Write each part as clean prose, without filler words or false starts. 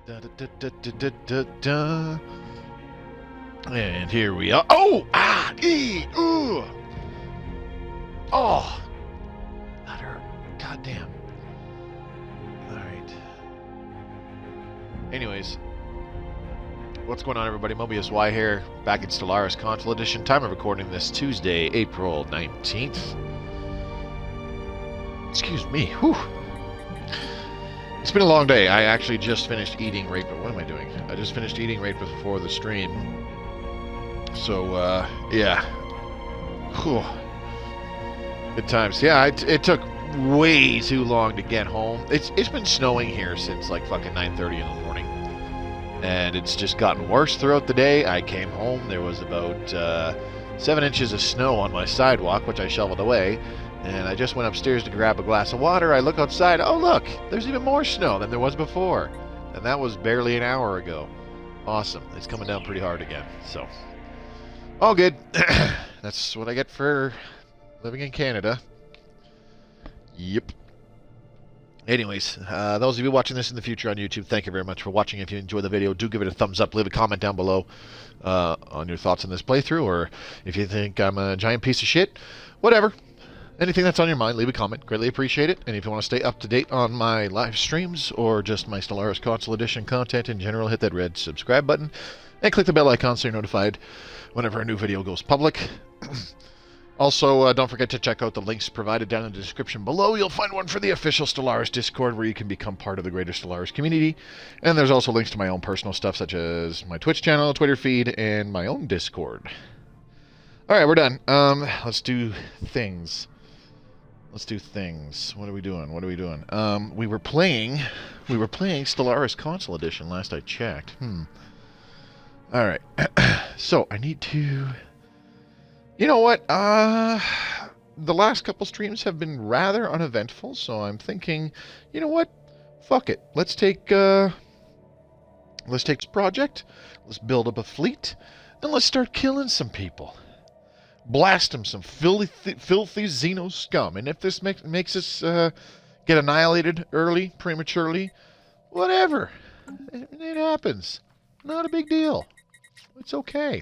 Da, da, da, da, da, da, da. And here we are. Oh! Ah! Ee! Ooh! Oh! That hurt. Goddamn. Alright. Anyways. What's going on, everybody? Mobius Y here, back in Stellaris Console Edition. Time of recording this Tuesday, April 19th. Excuse me. Whew. It's been a long day. I actually just finished eating right... What am I doing? I just finished eating right before the stream. So, yeah. Whew. Good times. Yeah, it took way too long to get home. It's been snowing here since like fucking 9:30 in the morning. And it's just gotten worse throughout the day. I came home, there was about 7 inches of snow on my sidewalk, which I shoveled away. And I just went upstairs to grab a glass of water. I look outside, oh look, there's even more snow than there was before. And that was barely an hour ago. Awesome. It's coming down pretty hard again. So, all good. That's what I get for living in Canada. Yep. Anyways, those of you watching this in the future on YouTube, thank you very much for watching. If you enjoyed the video, do give it a thumbs up. Leave a comment down below on your thoughts on this playthrough, or if you think I'm a giant piece of shit, whatever. Anything that's on your mind, leave a comment. Greatly appreciate it. And if you want to stay up to date on my live streams or just my Stellaris Console Edition content in general, hit that red subscribe button and click the bell icon so you're notified whenever a new video goes public. Also, don't forget to check out the links provided down in the description below. You'll find one for the official Stellaris Discord, where you can become part of the greater Stellaris community. And there's also links to my own personal stuff, such as my Twitch channel, Twitter feed, and my own Discord. Alright, we're done. Let's do things. Let's do things. What are we doing? What are we doing? We were playing Stellaris Console Edition last I checked. Alright. So, I need to... You know what? The last couple streams have been rather uneventful, so I'm thinking, you know what? Fuck it. Let's take this project, let's build up a fleet, and let's start killing some people. Blast them, some filthy Xeno scum. And if this makes us get annihilated early, prematurely, whatever. It happens. Not a big deal. It's okay.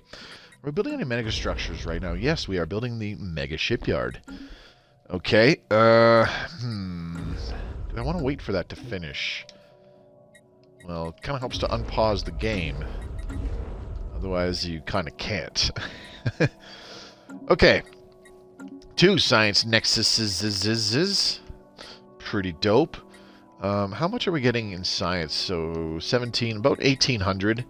We're building any mega structures right now. Yes, we are building the mega shipyard. Okay. Do I want to wait for that to finish? Well, it kind of helps to unpause the game. Otherwise, you kind of can't. Okay. 2 science nexuses. Pretty dope. How much are we getting in science? So, 17, about 1,800.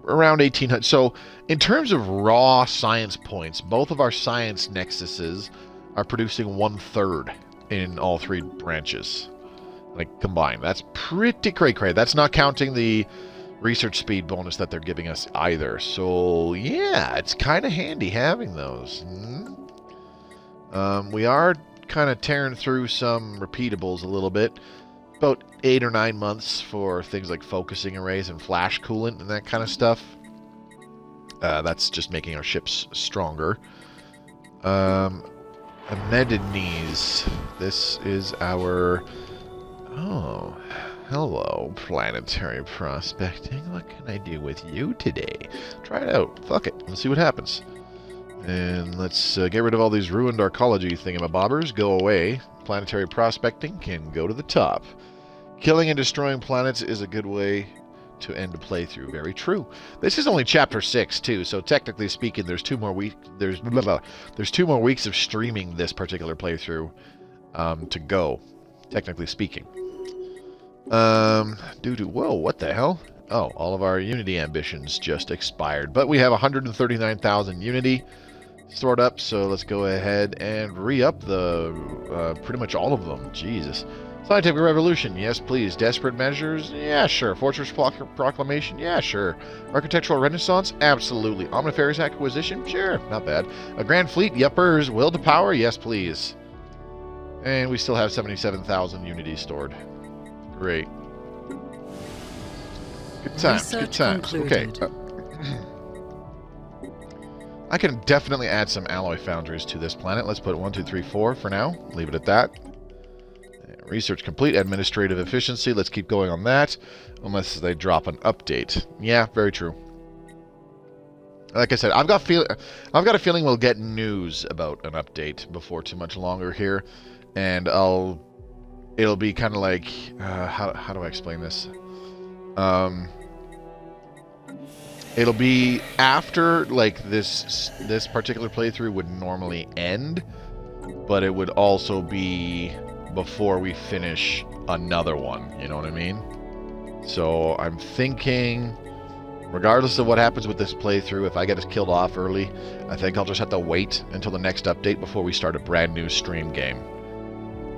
Around 1,800. So, in terms of raw science points, both of our science nexuses are producing 1/3 in all 3 branches, like combined. That's pretty cray-cray. That's not counting the research speed bonus that they're giving us either. So, yeah, it's kind of handy having those. We are kind of tearing through some repeatables a little bit. About 8 or 9 months for things like focusing arrays and flash coolant and that kind of stuff. That's just making our ships stronger. Amedines. This is our... Oh, hello, planetary prospecting. What can I do with you today? Try it out. Fuck it. Let's see what happens. And let's get rid of all these ruined arcology thingamabobbers. Go away. Planetary prospecting can go to the top. Killing and destroying planets is a good way to end a playthrough. Very true. This is only chapter 6 too, so technically speaking, there's 2 more weeks. There's 2 more weeks of streaming this particular playthrough to go. Technically speaking. Whoa, what the hell? Oh, all of our Unity ambitions just expired, but we have 139,000 Unity stored up, so let's go ahead and re-up the pretty much all of them. Jesus. Scientific revolution, yes please. Desperate measures, yeah sure. Fortress proclamation, yeah sure. Architectural renaissance, absolutely. Omnifarious acquisition, sure, not bad. A grand fleet, yuppers. Will to power, yes please. And we still have 77,000 Unity stored. Great. Good times, good times. Concluded. Okay. I can definitely add some alloy foundries to this planet. Let's put 1, 2, 3, 4 for now. Leave it at that. There Research complete. Administrative efficiency. Let's keep going on that. Unless they drop an update. Yeah, very true. Like I said, I've got a feeling we'll get news about an update before too much longer here. And it'll be kind of like, how do I explain this? It'll be after, like, this particular playthrough would normally end, but it would also be before we finish another one, you know what I mean? So I'm thinking, regardless of what happens with this playthrough, if I get us killed off early, I think I'll just have to wait until the next update before we start a brand new stream game.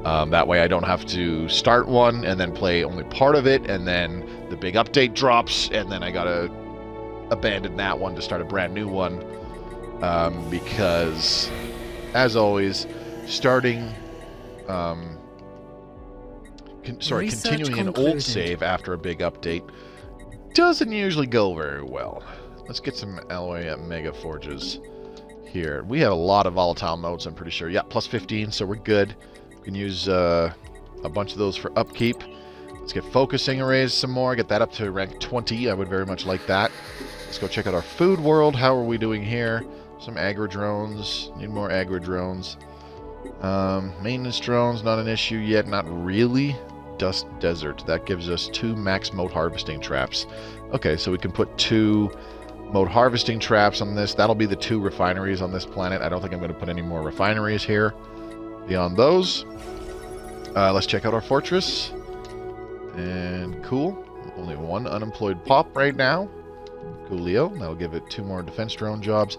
That way I don't have to start one and then play only part of it, and then the big update drops, and then I gotta abandon that one to start a brand new one. Because, as always, starting... continuing an old save after a big update doesn't usually go very well. Let's get some alloy mega forges here. We have a lot of volatile modes, I'm pretty sure. Yeah, plus 15, so we're good. We can use a bunch of those for upkeep. Let's get focusing arrays some more. Get that up to rank 20. I would very much like that. Let's go check out our food world. How are we doing here? Some agri drones. Need more agri drones. Maintenance drones, not an issue yet. Not really. Dust Desert. That gives us 2 max mode harvesting traps. Okay, so we can put 2 mode harvesting traps on this. That'll be the 2 refineries on this planet. I don't think I'm going to put any more refineries here beyond those. Let's check out our fortress. And cool. Only 1 unemployed pop right now. Coolio. That'll give it 2 more defense drone jobs.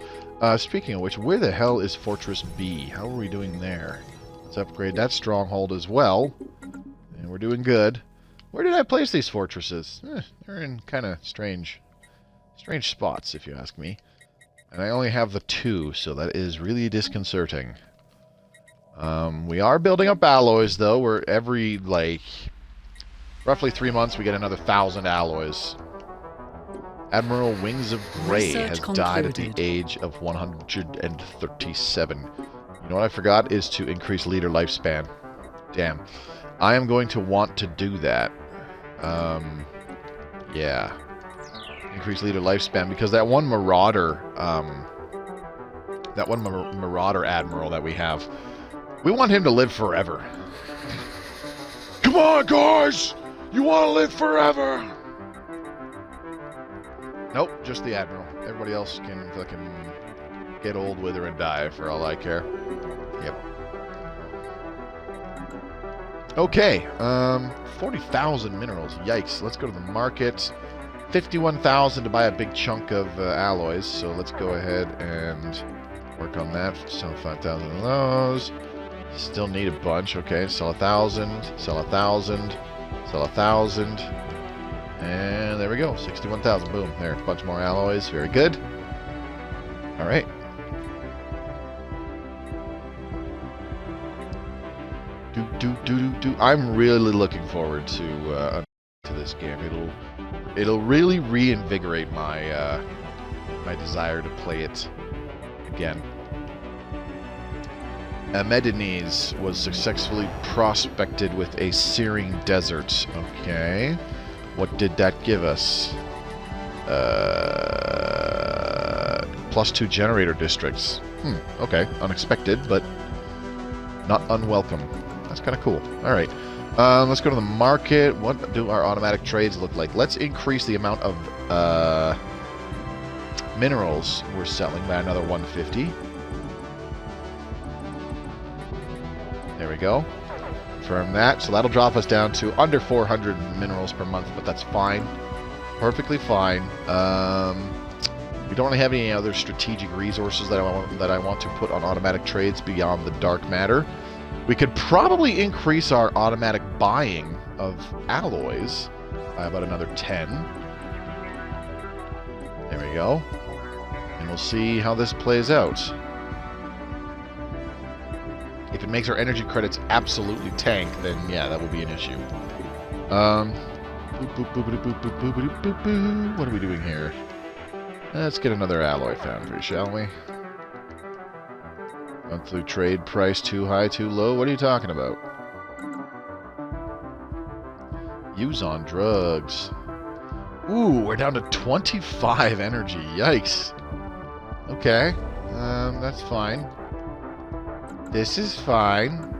Speaking of which, where the hell is Fortress B? How are we doing there? Let's upgrade that stronghold as well. And we're doing good. Where did I place these fortresses? They're in kind of strange spots, if you ask me. And I only have the 2, so that is really disconcerting. We are building up alloys, though. We're every, like, roughly 3 months we get another 1,000 alloys. Admiral Wings of Grey has died at the age of 137. You know what I forgot is to increase leader lifespan. Damn. I am going to want to do that. Yeah. Increase leader lifespan, because that one Marauder, Marauder Admiral that we have, we want him to live forever. Come on, guys! You want to live forever! Nope, just the Admiral. Everybody else can fucking get old, wither, and die for all I care. Yep. Okay, 40,000 minerals. Yikes. Let's go to the market. 51,000 to buy a big chunk of alloys, so let's go ahead and work on that. Sell 5,000 of those. Still need a bunch. Okay, sell 1,000, sell 1,000, sell 1,000. And there we go, 61,000. Boom, there, a bunch more alloys. Very good. All right. I'm really looking forward to this game. It'll really reinvigorate my my desire to play it again. Medines was successfully prospected with a searing desert. Okay. What did that give us? +2 generator districts. Okay. Unexpected, but not unwelcome. That's kind of cool. Alright. Let's go to the market. What do our automatic trades look like? Let's increase the amount of minerals we're selling by another 150. There we go. Confirm that. So that'll drop us down to under 400 minerals per month, but that's fine. Perfectly fine. We don't really have any other strategic resources that I want to put on automatic trades beyond the dark matter. We could probably increase our automatic buying of alloys by about another 10. There we go. And we'll see how this plays out. If it makes our energy credits absolutely tank, then yeah, that will be an issue. What are we doing here? Let's get another alloy foundry, shall we? Monthly trade price too high, too low? What are you talking about? Use on drugs. Ooh, we're down to 25 energy. Yikes. Okay. That's fine. This is fine.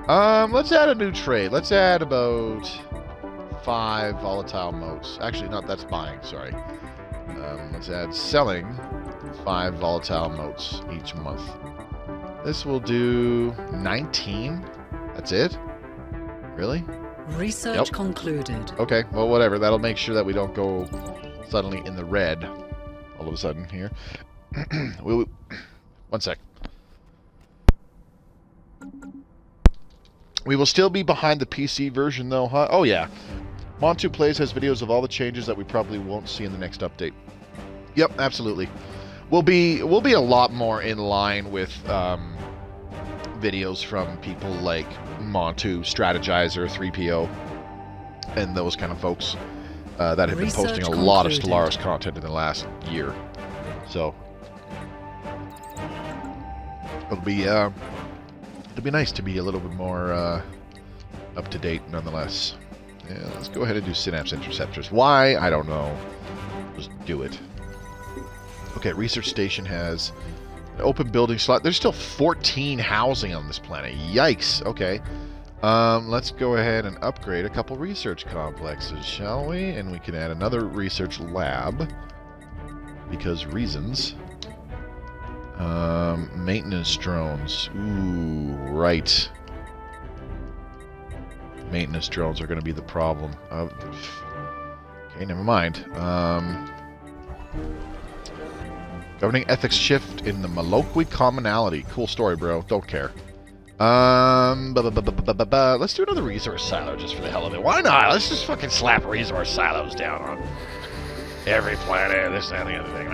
Let's add a new trade. Let's add about 5 volatile motes. Actually, not, that's buying, sorry. Let's add selling 5 volatile motes each month. This will do 19. That's it? Really? Research concluded. Okay, well, whatever. That'll make sure that we don't go suddenly in the red all of a sudden here. One sec. We will still be behind the PC version, though, huh? Oh, yeah. Montu Plays has videos of all the changes that we probably won't see in the next update. Yep, absolutely. We'll be a lot more in line with videos from people like Montu, Strategizer, 3PO, and those kind of folks that have been posting a lot of Stellaris content in the last year. So it'll be nice to be a little bit more up to date, nonetheless. Yeah, let's go ahead and do Synapse Interceptors. Why? I don't know. Just do it. Okay, Research Station has an open building slot. There's still 14 housing on this planet. Yikes. Okay. Let's go ahead and upgrade a couple research complexes, shall we? And we can add another research lab. Because reasons. Maintenance drones. Ooh, right. Maintenance drones are going to be the problem. Okay, never mind. Governing ethics shift in the Maloqui commonality. Cool story, bro. Don't care. Let's do another resource silo just for the hell of it. Why not? Let's just fucking slap resource silos down on every planet. This, that, and the other thing.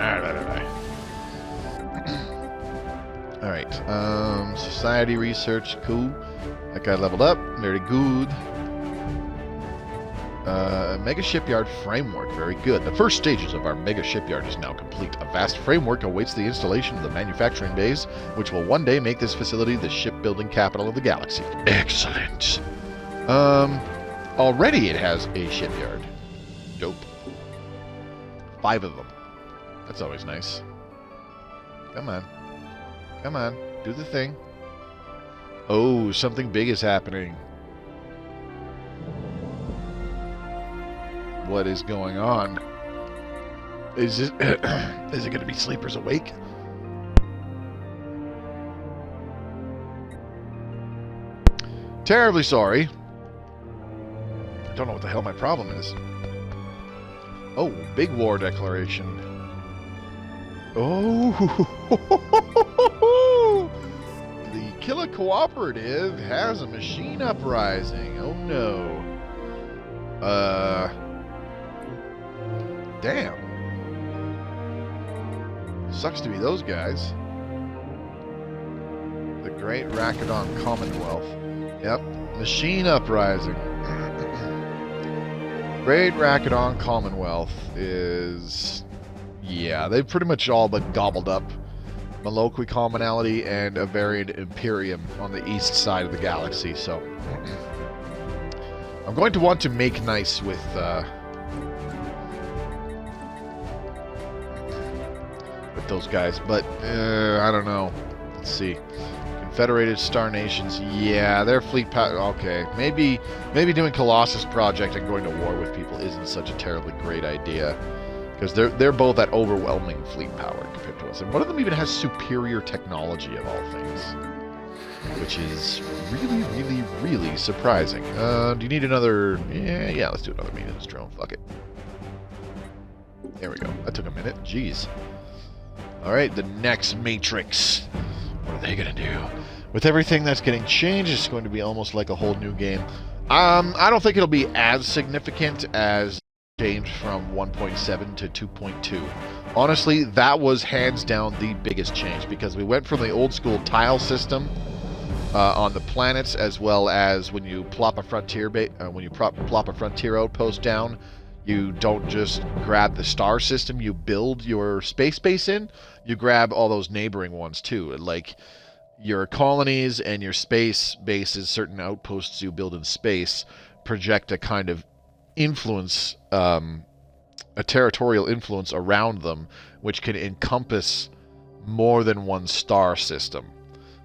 Alright. Society research. Cool. That guy leveled up. Very good. Mega Shipyard framework. Very good. The first stages of our Mega Shipyard is now complete. A vast framework awaits the installation of the manufacturing base, which will one day make this facility the shipbuilding capital of the galaxy. Excellent. Already it has a shipyard. Dope. 5 of them. That's always nice. Come on. Come on. Do the thing. Oh, something big is happening. What is going on? Is it is it going to be Sleepers Awake? Terribly sorry. I don't know what the hell my problem is. Oh, big war declaration. Oh, the Killa Cooperative has a machine uprising. Oh no. Damn. Sucks to be those guys. The Great Rakadon Commonwealth. Yep. Machine uprising. Great Rakadon Commonwealth is... yeah, they've pretty much all but gobbled up Maloqui Commonality and a variant Imperium on the east side of the galaxy, so... I'm going to want to make nice with those guys, but I don't know. Let's see. Confederated Star Nations, yeah, their fleet power. Okay, maybe doing Colossus Project and going to war with people isn't such a terribly great idea, because they're both at overwhelming fleet power compared to us, and one of them even has superior technology of all things, which is really surprising. Do you need another? Yeah, let's do another maintenance drone. Fuck it. There we go. That took a minute. Jeez. Alright, the next Matrix. What are they going to do? With everything that's getting changed, it's going to be almost like a whole new game. I don't think it'll be as significant as change from 1.7 to 2.2. Honestly, that was hands down the biggest change, because we went from the old school tile system on the planets, as well as when you plop a frontier plop a frontier outpost down, you don't just grab the star system you build your space base in, you grab all those neighboring ones too. Like, your colonies and your space bases, certain outposts you build in space, project a kind of influence, a territorial influence around them, which can encompass more than one star system.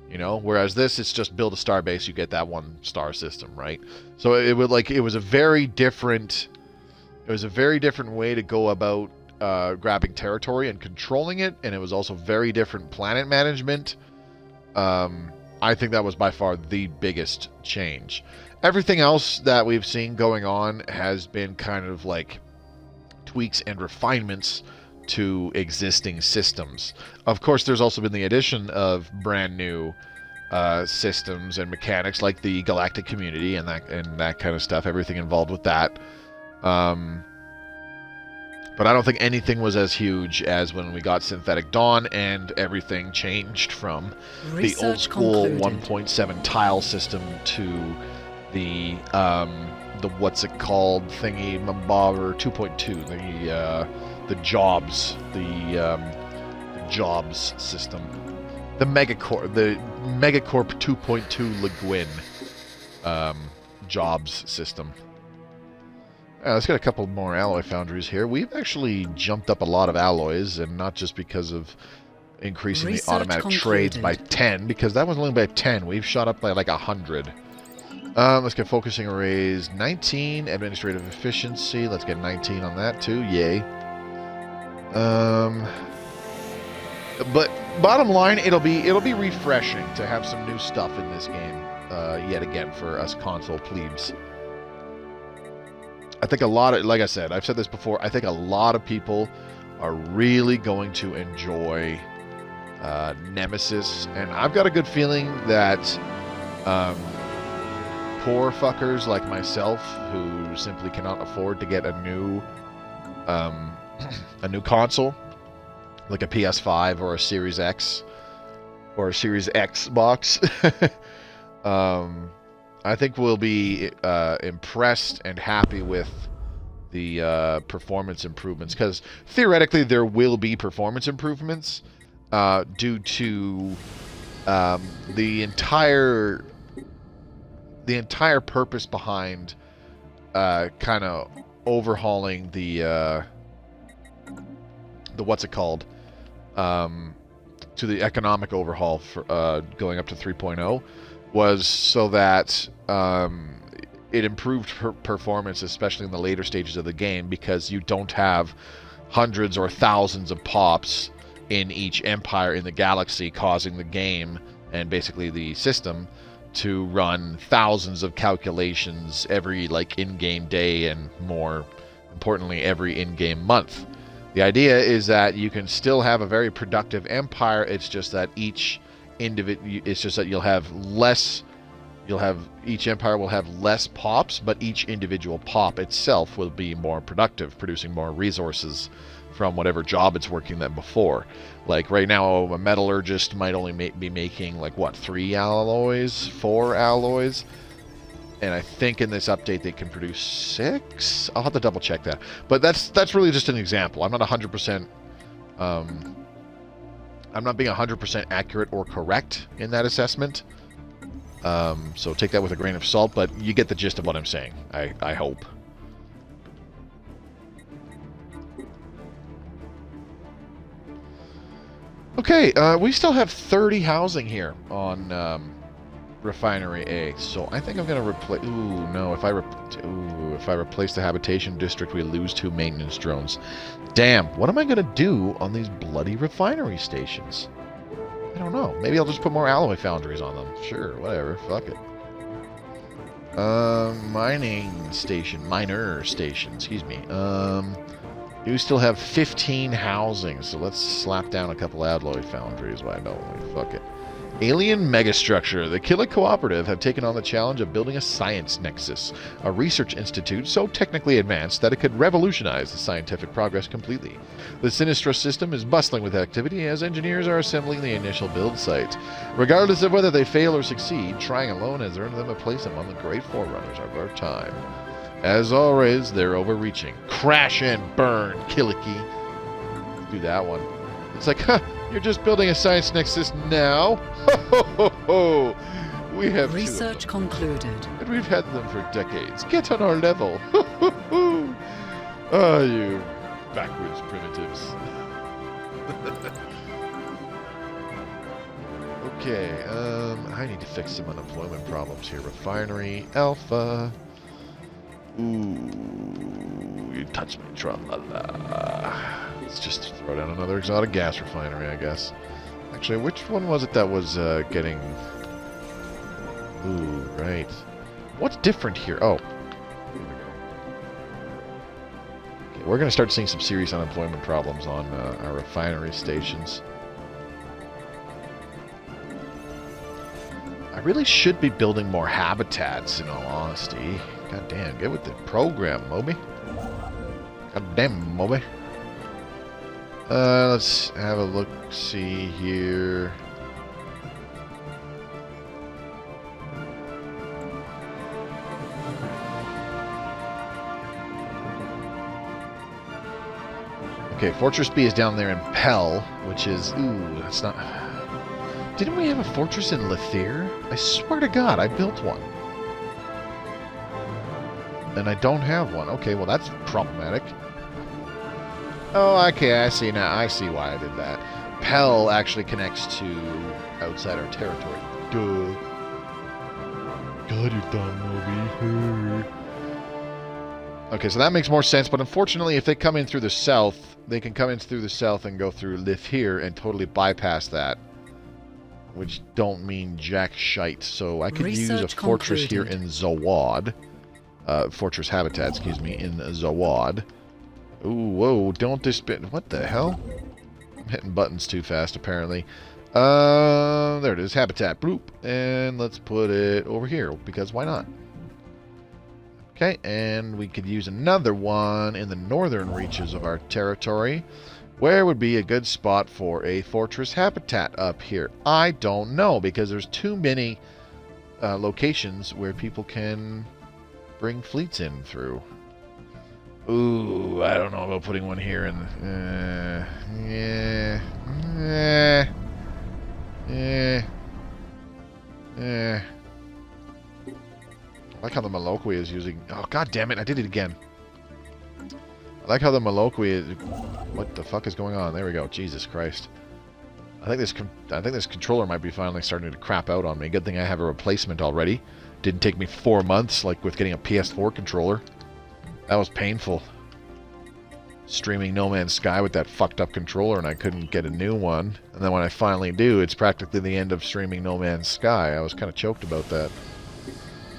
You know, whereas this, it's just build a star base, you get that one star system, right? So it was a very different way to go about grabbing territory and controlling it, and it was also very different planet management. I think that was by far the biggest change. Everything else that we've seen going on has been kind of like tweaks and refinements to existing systems. Of course, there's also been the addition of brand new systems and mechanics like the galactic community and that kind of stuff, everything involved with that. But I don't think anything was as huge as when we got Synthetic Dawn and everything changed from the old school 1.7 tile system to the what's it called thingy Mabobber 2.2, the jobs system, the Megacorp 2.2 Le Guin jobs system. Let's get a couple more alloy foundries here. We've actually jumped up a lot of alloys, and not just because of increasing the automatic trades by 10, because that was only by 10. We've shot up by like 100. Let's get focusing arrays 19, administrative efficiency. Let's get 19 on that too. Yay. But bottom line, it'll be refreshing to have some new stuff in this game yet again for us console plebes. I think a lot of, like I said, I've said this before, I think a lot of people are really going to enjoy Nemesis, and I've got a good feeling that poor fuckers like myself who simply cannot afford to get a new console, like a PS5 or a Series X or a Series Xbox, I think we'll be impressed and happy with the performance improvements, because theoretically there will be performance improvements due to the entire purpose behind kind of overhauling the what's it called, to the economic overhaul for going up to 3.0 was so that it improved performance, especially in the later stages of the game, because you don't have hundreds or thousands of pops in each empire in the galaxy, causing the game and basically the system to run thousands of calculations every in-game day, and more importantly every in-game month. The idea is that you can still have a very productive empire. It's just that each each empire will have less pops, but each individual pop itself will be more productive, producing more resources from whatever job it's working than before. Like right now, a metallurgist might only be making 3 alloys, 4 alloys, and I think in this update they can produce 6. I'll have to double check that, but that's really just an example. I'm not 100%. I'm not being 100% accurate or correct in that assessment, so take that with a grain of salt, but you get the gist of what I'm saying, I hope. Okay, we still have 30 housing here on Refinery A, so I think I'm going to replace... Ooh, no, if I replace the habitation district, we lose 2 maintenance drones. Damn, what am I going to do on these bloody refinery stations? I don't know. Maybe I'll just put more alloy foundries on them. Sure, whatever. Fuck it. Miner station, excuse me. You still have 15 housing, so let's slap down a couple alloy foundries. Why don't we? Fuck it. Alien Megastructure. The Killa Cooperative have taken on the challenge of building a science nexus, a research institute so technically advanced that it could revolutionize the scientific progress completely. The Sinistra system is bustling with activity as engineers are assembling the initial build site. Regardless of whether they fail or succeed, trying alone has earned them a place among the great forerunners of our time. As always, they're overreaching. Crash and burn, Killicky. Do that one. It's like, huh, You're just building a science nexus now? Ho, ho, ho, ho. We have Research concluded. And we've had them for decades. Get on our level. Ho, ho, ho. Oh, you backwards primitives. Okay, I need to fix some unemployment problems here. Refinery, Alpha. Ooh, you touch me, tra-la-la. Let's just throw down another exotic gas refinery, I guess. Actually, which one was it that was getting... Ooh, right. What's different here? Oh. Here we go. Okay, we're going to start seeing some serious unemployment problems on our refinery stations. I really should be building more habitats, in all honesty. God damn, get with the program, Moby. God damn, Moby. Let's have a look-see here. Okay, Fortress B is down there in Pell, which is... Ooh, that's not... Didn't we have a fortress in Lethier? I swear to God, I built one. And I don't have one. Okay, well that's problematic. Oh, okay, I see now. I see why I did that. Pell actually connects to outside our territory. Duh. God, you're dumb, Moby. Okay, so that makes more sense, but unfortunately, if they come in through the south, they can come in through the south and go through Lethier and totally bypass that. Which don't mean jack shite. So I could use a fortress here in Zawad. Fortress habitat, excuse me, in Zawad. Ooh, whoa, don't disbit. What the hell? I'm hitting buttons too fast, apparently. There it is, habitat. Bloop. And let's put it over here, because why not? Okay, and we could use another one in the northern reaches of our territory. Where would be a good spot for a fortress habitat up here? I don't know, because there's too many locations where people can bring fleets in through. Ooh, I don't know about putting one here in... I like how the Maloqui is using... Oh, god damn it, I did it again. I like how the Maloqui is... What the fuck is going on? There we go. Jesus Christ. I think this controller might be finally starting to crap out on me. Good thing I have a replacement already. Didn't take me 4 months, like with getting a PS4 controller. That was painful. Streaming No Man's Sky with that fucked up controller, and I couldn't get a new one. And then when I finally do, it's practically the end of streaming No Man's Sky. I was kind of choked about that.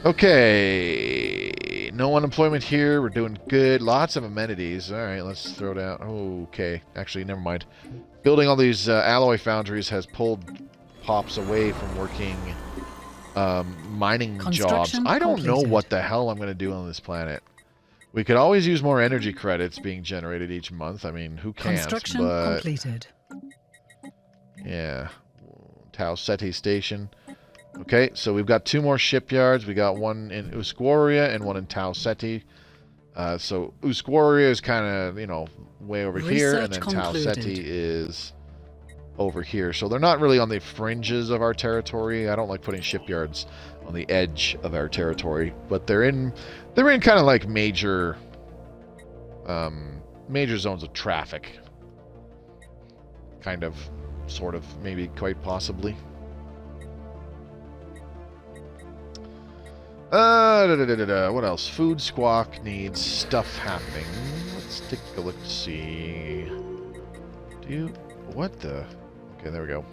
Okay, no unemployment here. We're doing good. Lots of amenities. All right, let's throw down. Okay, actually, never mind. Building all these alloy foundries has pulled pops away from working mining jobs. I don't know what the hell I'm going to do on this planet. We could always use more energy credits being generated each month. I mean, who can't? Construction but... completed. Yeah, Tau Ceti Station. Okay, so we've got 2 more shipyards. We got one in Usquaria and one in Tau Ceti. So Usquaria is kind of, you know, way over here, and then Tau Ceti is over here. So they're not really on the fringes of our territory. I don't like putting shipyards on the edge of our territory, but they're in kind of like major zones of traffic. Kind of, sort of, maybe quite possibly. What else? Food Squawk needs stuff happening. Let's take a look. See. What the? Okay, there we go.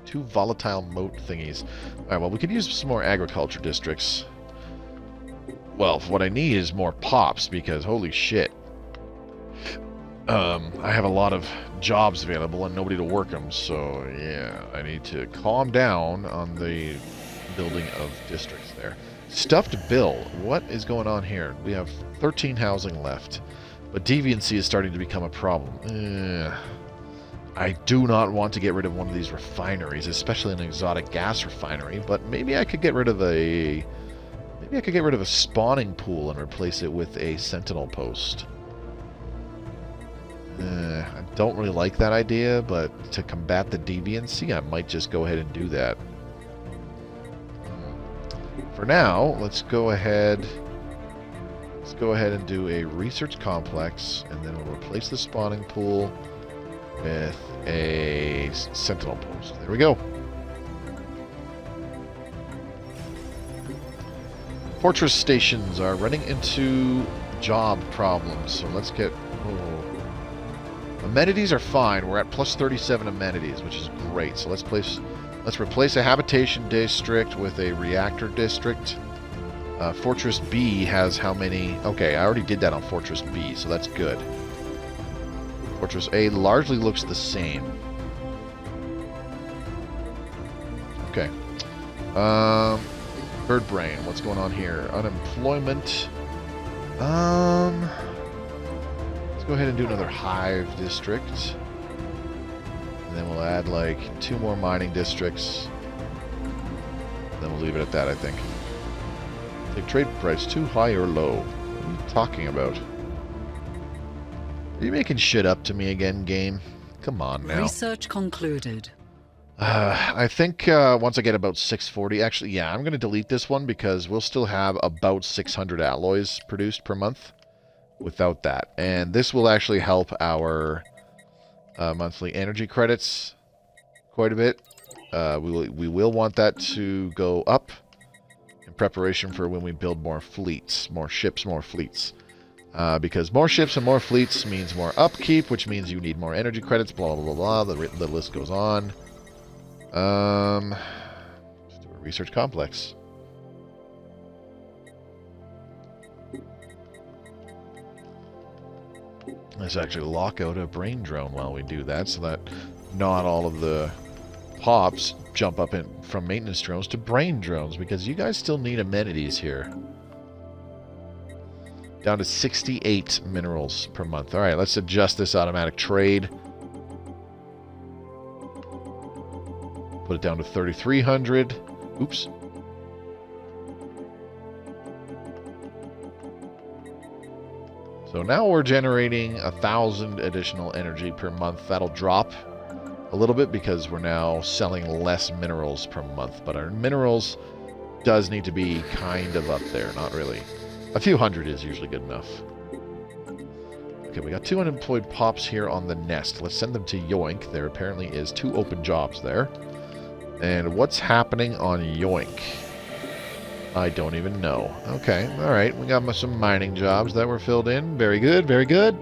2 volatile moat thingies. Alright, well, we could use some more agriculture districts. Well, what I need is more pops, because holy shit. I have a lot of jobs available and nobody to work them, so yeah, I need to calm down on the building of districts there. Stuffed Bill. What is going on here? We have 13 housing left, but deviancy is starting to become a problem. I do not want to get rid of one of these refineries, especially an exotic gas refinery, but maybe I could get rid of a spawning pool and replace it with a sentinel post. I don't really like that idea, but to combat the deviancy, I might just go ahead and do that. For now, let's go ahead and do a research complex, and then we'll replace the spawning pool with a sentinel post. There we go. Fortress stations are running into job problems, so let's get... Amenities are fine. We're at plus 37 amenities, which is great. So let's replace a habitation district with a reactor district. Fortress B has how many? Okay, I already did that on Fortress B, so that's good. Fortress A largely looks the same. Okay. Bird Brain, what's going on here? Unemployment. Let's go ahead and do another hive district. And then we'll add like 2 more mining districts. Then we'll leave it at that, I think. Take trade price too high or low? What are you talking about? Are you making shit up to me again, game? Come on now. Research concluded. I think once I get about 640, actually, yeah, I'm going to delete this one because we'll still have about 600 alloys produced per month without that. And this will actually help our monthly energy credits quite a bit. We will want that to go up in preparation for when we build more fleets, more ships, more fleets. Because more ships and more fleets means more upkeep, which means you need more energy credits, blah, blah, blah, blah. The list goes on. Let's do a research complex. Let's actually lock out a brain drone while we do that, so that not all of the pops jump up from maintenance drones to brain drones, because you guys still need amenities here. Down to 68 minerals per month. Alright, let's adjust this automatic trade. Put it down to 3,300. Oops. So now we're generating 1,000 additional energy per month. That'll drop a little bit because we're now selling less minerals per month. But our minerals does need to be kind of up there. Not really. A few hundred is usually good enough. Okay, we got 2 unemployed pops here on the nest. Let's send them to Yoink. There apparently is 2 open jobs there. And what's happening on Yoink? I don't even know. Okay, alright. We got some mining jobs that were filled in. Very good, very good.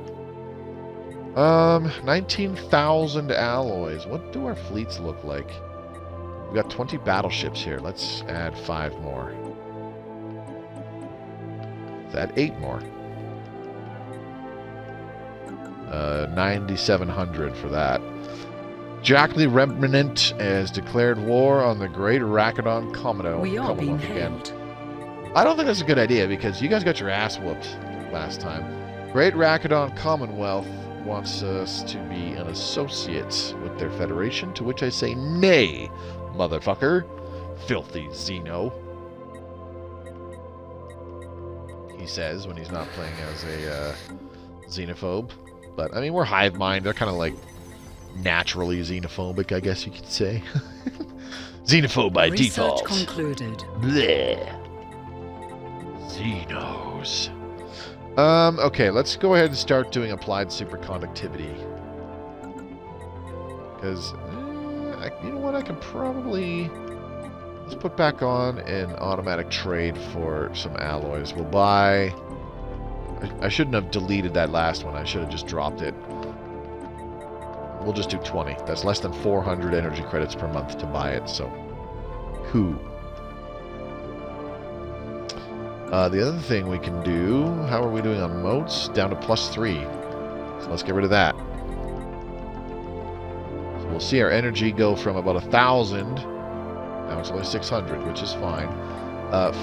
19,000 alloys. What do our fleets look like? We got 20 battleships here. Let's add 5 more. Let's add 8 more. 9,700 for that. Jack the Remnant has declared war on the Great Rakadon Commonwealth. We are being hailed. I don't think that's a good idea because you guys got your ass whooped last time. Great Rakadon Commonwealth wants us to be an associate with their federation, to which I say nay, motherfucker. Filthy Xeno. He says when he's not playing as a xenophobe. But, I mean, we're hive mind. They're kind of like naturally xenophobic, I guess you could say. Xenophobe by default. Research concluded. Bleh. Xenos. Okay, let's go ahead and start doing applied superconductivity. Because, you know what, I can probably... Let's put back on an automatic trade for some alloys. We'll buy... I shouldn't have deleted that last one. I should have just dropped it. We'll just do 20. That's less than 400 energy credits per month to buy it, so... Cool. The other thing we can do... How are we doing on moats? Down to +3. So let's get rid of that. So we'll see our energy go from about 1,000... Now it's only 600, which is fine.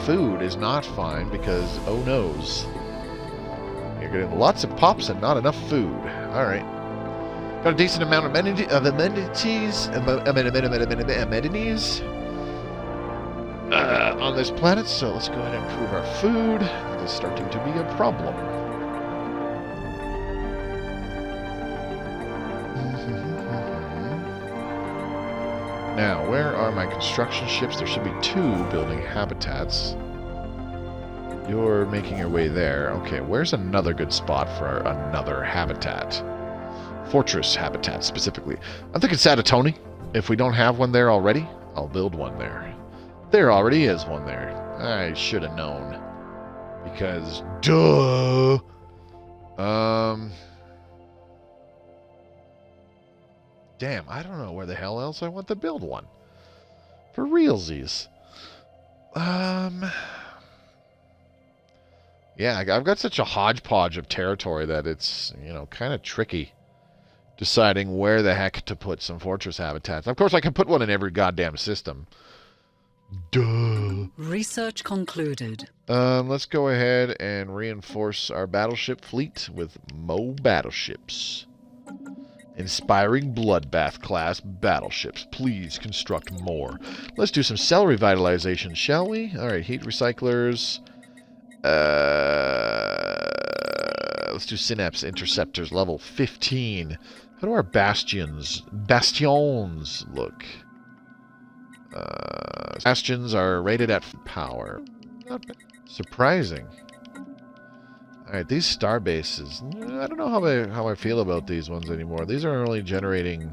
Food is not fine because, oh noes. You're getting lots of pops and not enough food. Alright. Got a decent amount of amenities on this planet, so let's go ahead and improve our food. It's starting to be a problem. Now, where are my construction ships? There should be 2 building habitats. You're making your way there. Okay, where's another good spot for another habitat? Fortress habitat, specifically. I'm thinking Satatoni. If we don't have one there already, I'll build one there. There already is one there. I should have known. Because, duh! Damn, I don't know where the hell else I want to build one. For realsies. Yeah, I've got such a hodgepodge of territory that it's, you know, kind of tricky deciding where the heck to put some fortress habitats. Of course, I can put one in every goddamn system. Duh. Research concluded. Let's go ahead and reinforce our battleship fleet with Mo battleships. Inspiring bloodbath class battleships. Please construct more. Let's do some cell revitalization, shall we? Alright, heat recyclers. Let's do synapse interceptors level 15. How do our bastions look? Bastions are rated at power. Not bad. Surprising. Alright, these star bases. I don't know how I feel about these ones anymore. These are only generating...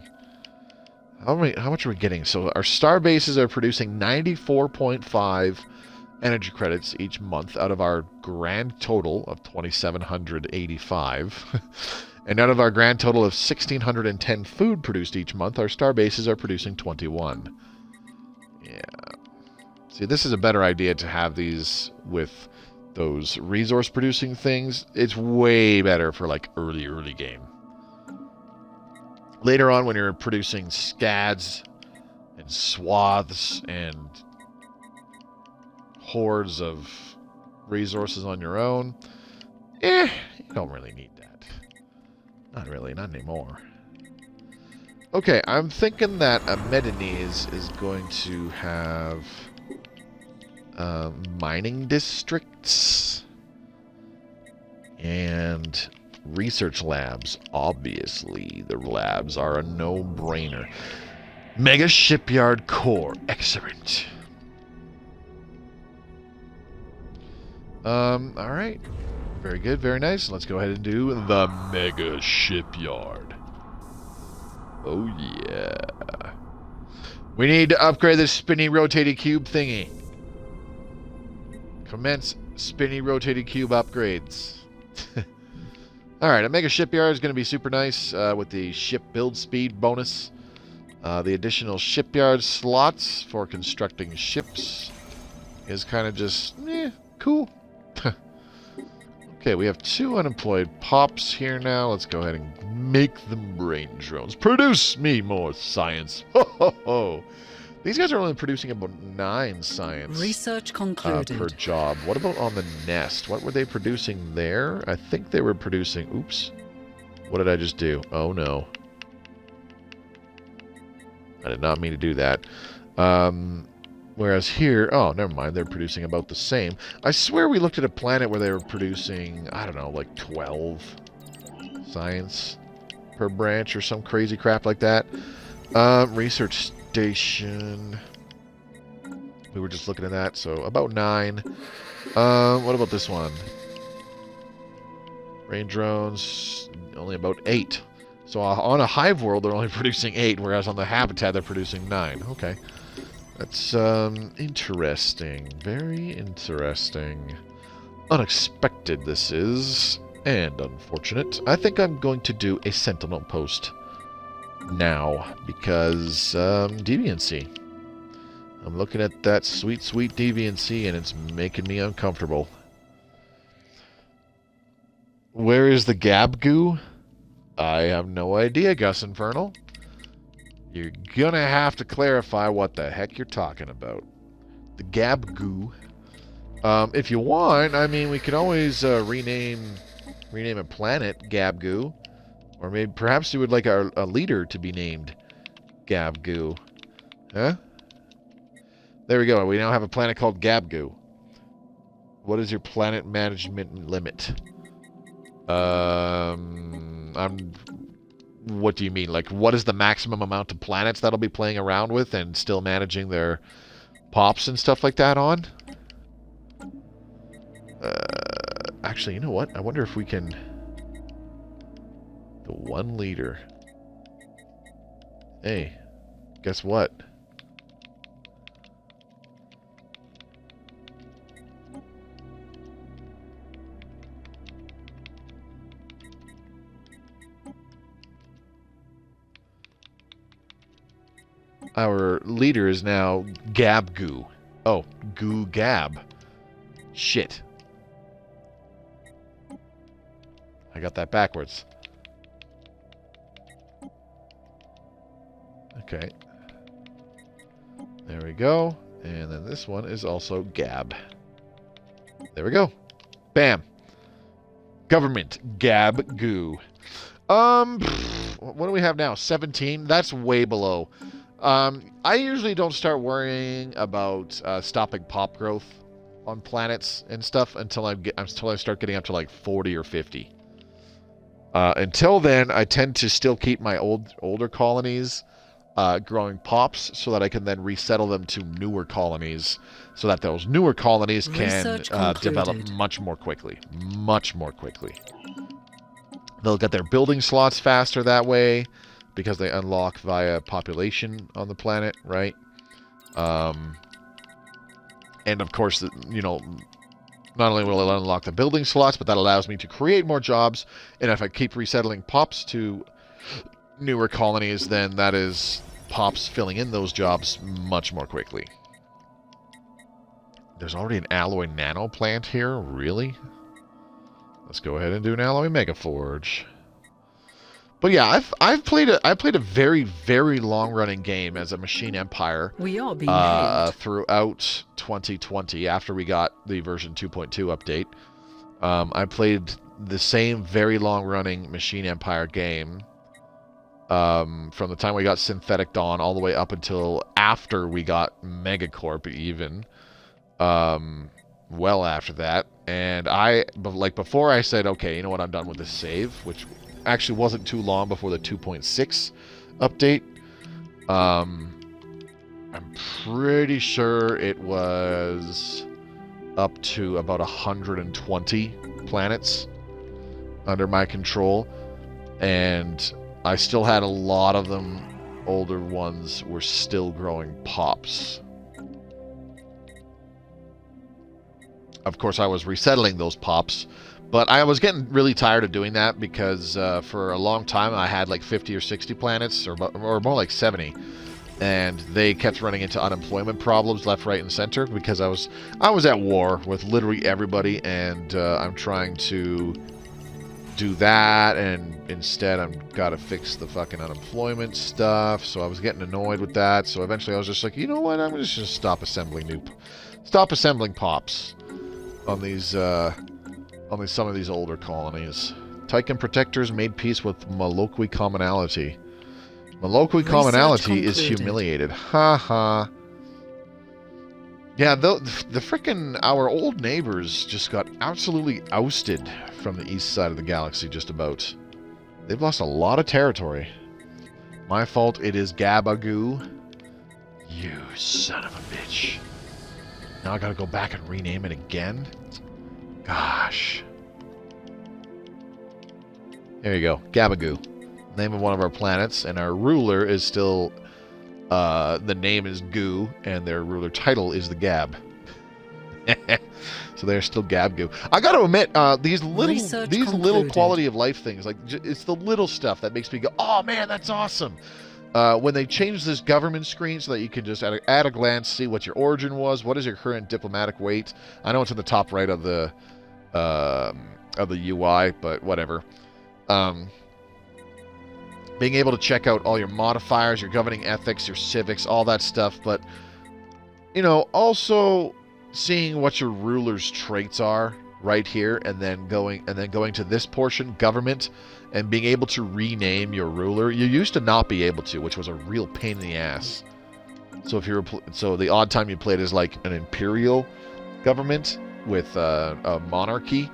How much are we getting? So our star bases are producing 94.5 energy credits each month out of our grand total of 2,785. And out of our grand total of 1,610 food produced each month, our star bases are producing 21. Yeah. See, this is a better idea to have these with those resource producing things. It's way better for like early game. Later on, when you're producing scads and swaths and hordes of resources on your own, you don't really need that. Not really, not anymore. Okay, I'm thinking that a Medinese is going to have mining districts and research labs. Obviously, the labs are a no-brainer. Mega Shipyard Core. Excellent. Alright. Very good, very nice. Let's go ahead and do the Mega Shipyard. Oh, yeah. We need to upgrade this spinny rotating cube thingy. Commence spinny rotating cube upgrades. Alright, a Mega Shipyard is going to be super nice with the ship build speed bonus. The additional shipyard slots for constructing ships is kind of just, cool. Okay, we have 2 unemployed pops here now. Let's go ahead and make them brain drones. Produce me more science. Ho, ho, ho. These guys are only producing about 9 science Research concluded. per job. What about on the nest? What were they producing there? I think they were producing... Oops. What did I just do? Oh, no. I did not mean to do that. Whereas here... Oh, never mind. They're producing about the same. I swear we looked at a planet where they were producing, I don't know, like 12 science per branch or some crazy crap like that. Research station. We were just looking at that, so about 9. What about this one? Rain drones, only about 8. So on a hive world, they're only producing 8, whereas on the habitat, they're producing 9. Okay. That's interesting. Very interesting. Unexpected this is, and unfortunate. I think I'm going to do a sentinel post now, because deviancy. I'm looking at that sweet, sweet deviancy, and it's making me uncomfortable. Where is the gab goo? I have no idea, Gus Infernal. You're gonna have to clarify what the heck you're talking about. The gab goo. If you want, I mean, we could always rename a planet Gab Goo. Or maybe perhaps you would like a leader to be named Gab Goo. Huh? There we go. We now have a planet called Gab Goo. What is your planet management limit? I'm What do you mean? Like, what is the maximum amount of planets that'll be playing around with and still managing their pops and stuff like that on? Actually, you know what? I wonder if we can... The 1 liter. Hey, guess what? Our leader is now Gab Goo. Oh, Goo Gab. Shit. I got that backwards. Okay. There we go. And then this one is also Gab. There we go. Bam. Government. Gab Goo. What do we have now? 17? That's way below. I usually don't start worrying about stopping pop growth on planets and stuff until I start getting up to like 40 or 50. Until then, I tend to still keep my older colonies growing pops so that I can then resettle them to newer colonies so that those newer colonies can develop much more quickly. Much more quickly. They'll get their building slots faster that way because they unlock via population on the planet, right? And of course, you know, not only will it unlock the building slots, but that allows me to create more jobs. And if I keep resettling pops to newer colonies, then that is pops filling in those jobs much more quickly. There's already an alloy nano plant here? Really? Let's go ahead and do an alloy mega forge. But yeah, I played a very, very long running game as a Machine Empire. We are being hailed. Throughout 2020 after we got the version 2.2 update. I played the same very long running Machine Empire game from the time we got Synthetic Dawn all the way up until after we got Megacorp even. Well after that. And before I said, okay, you know what, I'm done with this save, which actually wasn't too long before the 2.6 update. I'm pretty sure it was up to about 120 planets under my control. And I still had a lot of them, older ones, were still growing pops. Of course, I was resettling those pops, but I was getting really tired of doing that because for a long time I had like 50 or 60 planets, or more like 70, and they kept running into unemployment problems left, right, and center because I was at war with literally everybody, and I'm trying to do that, and instead I've got to fix the fucking unemployment stuff. So I was getting annoyed with that. So eventually I was just like, you know what? I'm just gonna stop assembling pops on these some of these older colonies. Tychon protectors made peace with Maloqui commonality. Maloqui commonality is humiliated. Ha ha. Yeah, the frickin' our old neighbors just got absolutely ousted from the east side of the galaxy, just about. They've lost a lot of territory. My fault, it is Gabagoo. You son of a bitch. Now I gotta go back and rename it again? Gosh. There you go, Gabagoo. Name of one of our planets, and our ruler is still... the name is Goo, and their ruler title is the Gab. So they're still Gab-Goo. I gotta admit, these little quality of life things, like it's the little stuff that makes me go, oh man, that's awesome. When they changed this government screen so that you can just at a glance see what your origin was, what is your current diplomatic weight. I know it's in the top right of the UI, but whatever. Being able to check out all your modifiers, your governing ethics, your civics, all that stuff, but you know, also seeing what your ruler's traits are right here, and then going to this portion, government, and being able to rename your ruler. You used to not be able to, which was a real pain in the ass. So if so the odd time you played is like an imperial government with a monarchy.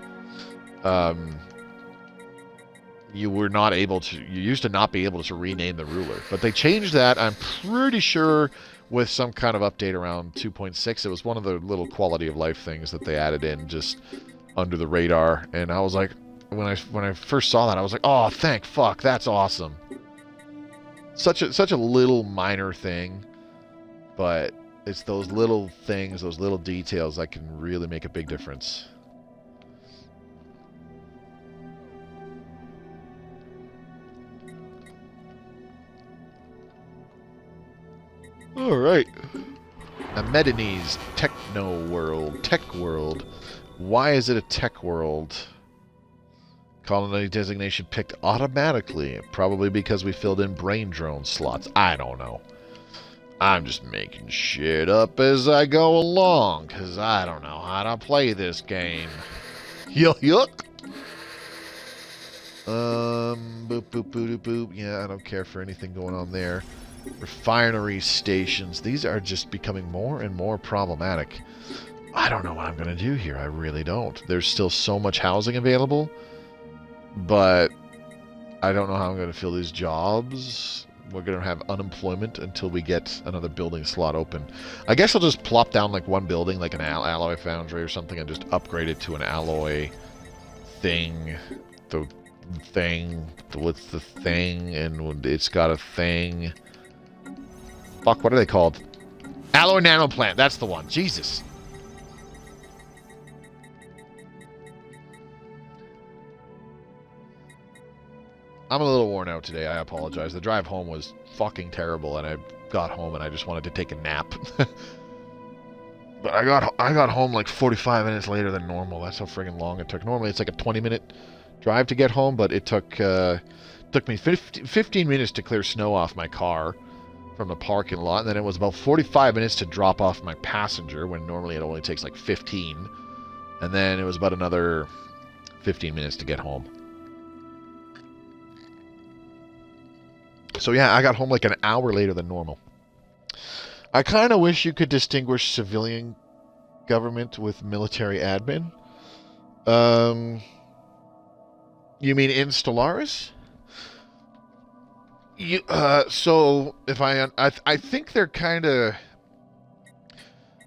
you were not able to, you used to not be able to rename the ruler. But they changed that, I'm pretty sure, with some kind of update around 2.6. It was one of the little quality of life things that they added in just under the radar. And I was like, when I first saw that, I was like, oh, thank fuck, that's awesome. Such a little minor thing, but it's those little things, those little details that can really make a big difference. All right. Amedines Techno World. Tech World. Why is it a tech world? Colony designation picked automatically. Probably because we filled in brain drone slots. I don't know. I'm just making shit up as I go along, because I don't know how to play this game. Yuck. Boop, boop, boop, boop. Yeah, I don't care for anything going on there. Refinery stations. These are just becoming more and more problematic. I don't know what I'm going to do here. I really don't. There's still so much housing available, but I don't know how I'm going to fill these jobs. We're going to have unemployment until we get another building slot open. I guess I'll just plop down like one building, like an alloy foundry or something, and just upgrade it to an alloy thing. What's the thing? And it's got a thing. Fuck, what are they called? Alloy nanoplant. That's the one. Jesus. I'm a little worn out today. I apologize. The drive home was fucking terrible, and I got home and I just wanted to take a nap. But I got home like 45 minutes later than normal. That's how friggin' long it took. Normally it's like a 20-minute drive to get home, but it took me 15 minutes to clear snow off my car from the parking lot, and then it was about 45 minutes to drop off my passenger, when normally it only takes like 15. And then it was about another 15 minutes to get home. So yeah, I got home like an hour later than normal. I kind of wish you could distinguish civilian government with military admin. You mean in Stellaris? So if I think they're kind of,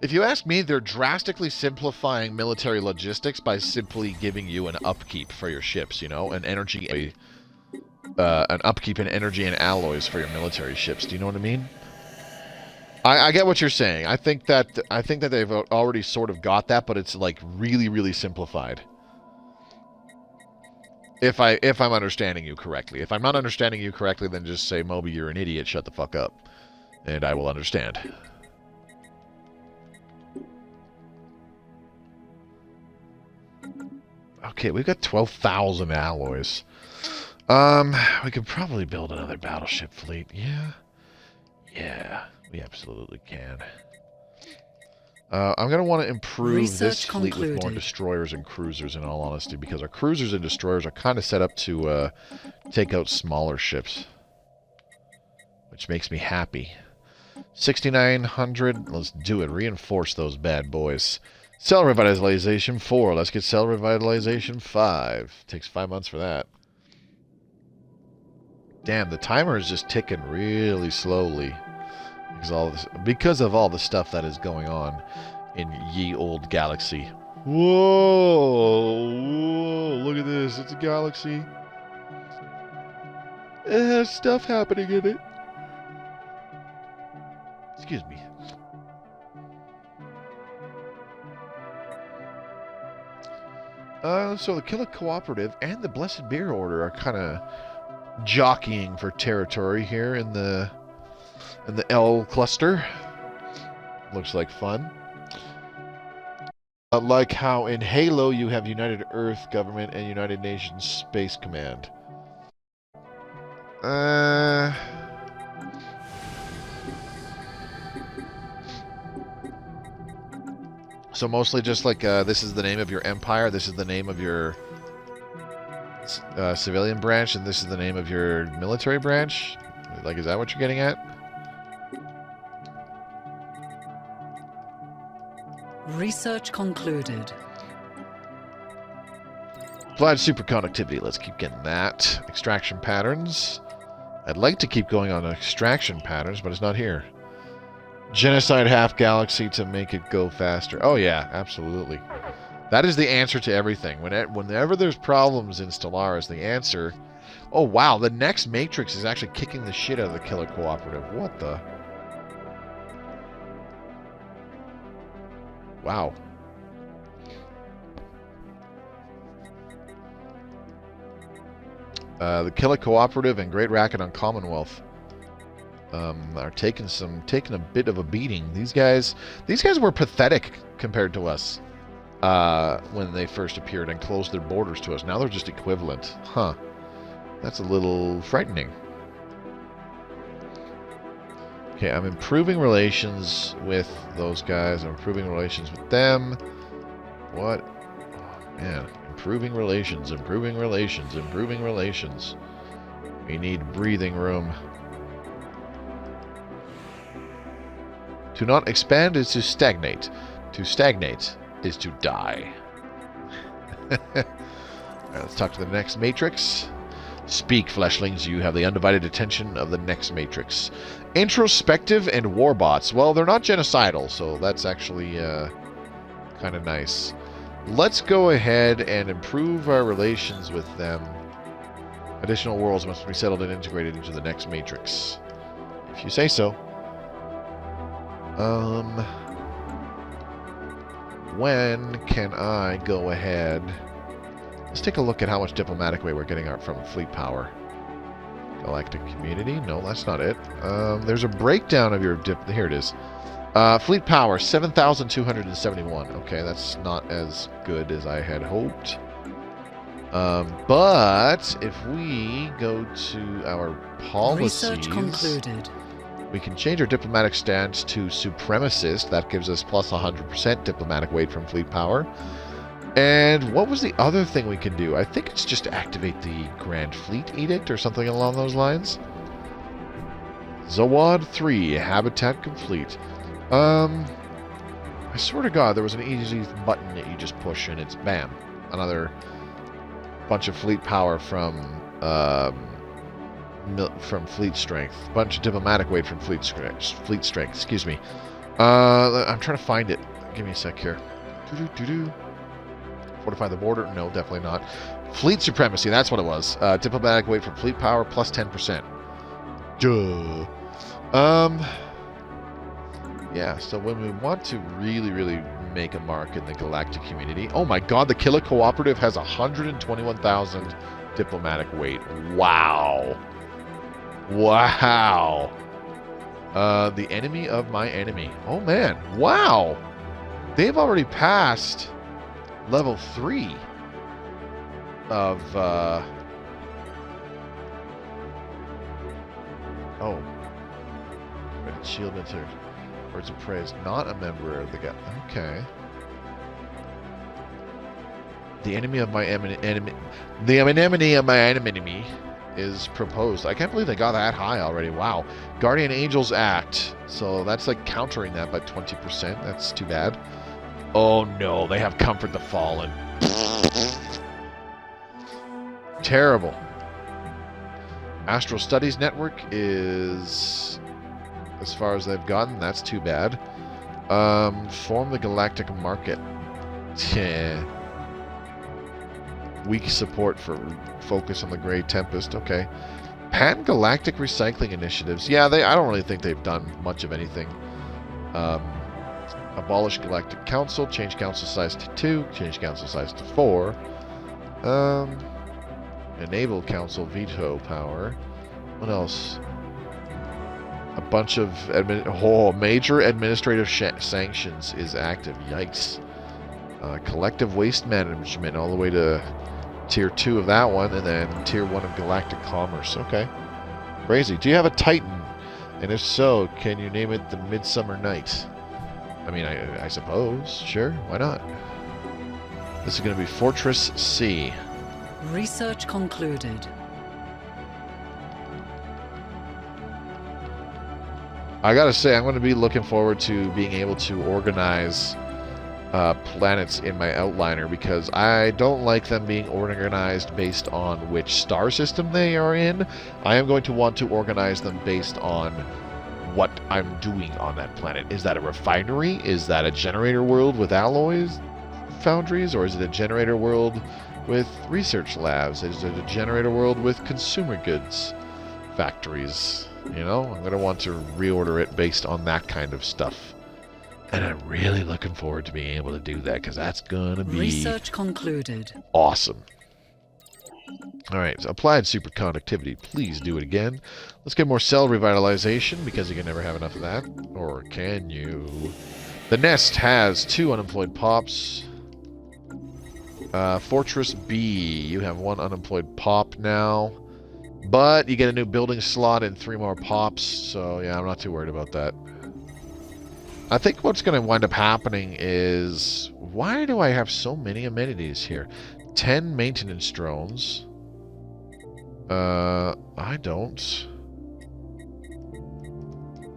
if you ask me, they're drastically simplifying military logistics by simply giving you an upkeep for your ships, you know, an upkeep in energy and alloys for your military ships. Do you know what I mean? I get what you're saying. I think that they've already sort of got that, but it's like really, really simplified. If I'm understanding you correctly. If I'm not understanding you correctly, then just say, Moby, you're an idiot, shut the fuck up. And I will understand. Okay, we've got 12,000 alloys. We could probably build another battleship fleet. Yeah, we absolutely can. I'm going to want to improve this fleet with more destroyers and cruisers, in all honesty, because our cruisers and destroyers are kind of set up to take out smaller ships, which makes me happy. 6,900, let's do it. Reinforce those bad boys. Cell revitalization 4. Let's get cell revitalization 5. Takes 5 months for that. Damn, the timer is just ticking really slowly. Because of all the stuff that is going on in ye old galaxy. Whoa, look at this. It's a galaxy. It has stuff happening in it. Excuse me. So the Killer Cooperative and the Blessed Beer Order are kind of jockeying for territory here in the L cluster. Looks like fun. Like how in Halo you have United Earth Government and United Nations Space Command. So mostly just like this is the name of your empire, this is the name of your civilian branch, and this is the name of your military branch? Like, is that what you're getting at? Research concluded. Applied superconductivity. Let's keep getting that. Extraction patterns. I'd like to keep going on extraction patterns, but it's not here. Genocide half galaxy to make it go faster. Oh yeah, absolutely. That is the answer to everything. Whenever there's problems in Stellaris, the answer... Oh wow, the next Matrix is actually kicking the shit out of the Killer Cooperative. What the... Wow. The Killer Cooperative and Great Racket on Commonwealth are taking a bit of a beating. These guys were pathetic compared to us when they first appeared and closed their borders to us. Now they're just equivalent. Huh. That's a little frightening. Okay, I'm improving relations with those guys. I'm improving relations with them. What? Oh, man. Improving relations, improving relations, improving relations. We need breathing room. To not expand is to stagnate. To stagnate is to die. Alright, let's talk to the next Matrix. Speak, fleshlings. You have the undivided attention of the next Matrix. Introspective and warbots. Well, they're not genocidal, so that's actually kind of nice. Let's go ahead and improve our relations with them. Additional worlds must be settled and integrated into the next Matrix. If you say so. When can I go ahead? Let's take a look at how much diplomatic weight we're getting from fleet power. Galactic community? No, that's not it. There's a breakdown of your here it is. Fleet power, 7,271. Okay, that's not as good as I had hoped. But if we go to our policies, Research concluded. we can change our diplomatic stance to supremacist. That gives us plus 100% diplomatic weight from fleet power. And what was the other thing we can do? I think it's just to activate the Grand Fleet Edict or something along those lines. Zawad 3, habitat complete. I swear to God, there was an easy button that you just push and it's bam. Another bunch of fleet power from fleet strength. Bunch of diplomatic weight from fleet strength, excuse me. I'm trying to find it. Give me a sec here. Fortify the border? No, definitely not. Fleet supremacy, that's what it was. Diplomatic weight from fleet power plus 10%. Duh. Yeah, so when we want to really, really make a mark in the galactic community... Oh my god, the Killer Cooperative has 121,000 diplomatic weight. Wow. Wow. The enemy of my enemy. Oh man, wow. They've already passed level 3 of... Oh. Credit shield entered. Words of praise. Not a member of the guy. Okay. The enemy of my enemy. The enemy of my enemy is proposed. I can't believe they got that high already. Wow. Guardian Angels Act. So that's like countering that by 20%. That's too bad. Oh no, they have Comfort the Fallen. Terrible. Astral Studies Network is... as far as they've gotten, that's too bad. Form the Galactic Market. Weak support for focus on the Grey Tempest. Okay. Pan-Galactic Recycling Initiatives. Yeah, I don't really think they've done much of anything. Abolish Galactic Council. Change council size to 2. Change council size to 4. Enable council veto power. What else? A bunch of major administrative sanctions is active. Yikes. Collective waste management all the way to tier 2 of that one, and then tier 1 of galactic commerce. Okay. Crazy. Do you have a Titan? And if so, can you name it the Midsummer Night? I mean, I suppose. Sure. Why not? This is going to be Fortress C. Research concluded. I gotta say, I'm going to be looking forward to being able to organize planets in my outliner because I don't like them being organized based on which star system they are in. I am going to want to organize them based on what I'm doing on that planet. Is that a refinery? Is that a generator world with alloys foundries? Or is it a generator world with research labs? Is it a generator world with consumer goods factories? You know, I'm going to want to reorder it based on that kind of stuff. And I'm really looking forward to being able to do that because that's going to be Research concluded. Awesome. All right, so applied superconductivity. Please do it again. Let's get more cell revitalization because you can never have enough of that. Or can you? The nest has 2 unemployed pops. Fortress B, you have 1 unemployed pop now. But you get a new building slot and 3 more pops. So yeah, I'm not too worried about that. I think what's going to wind up happening is... Why do I have so many amenities here? 10 maintenance drones. I don't.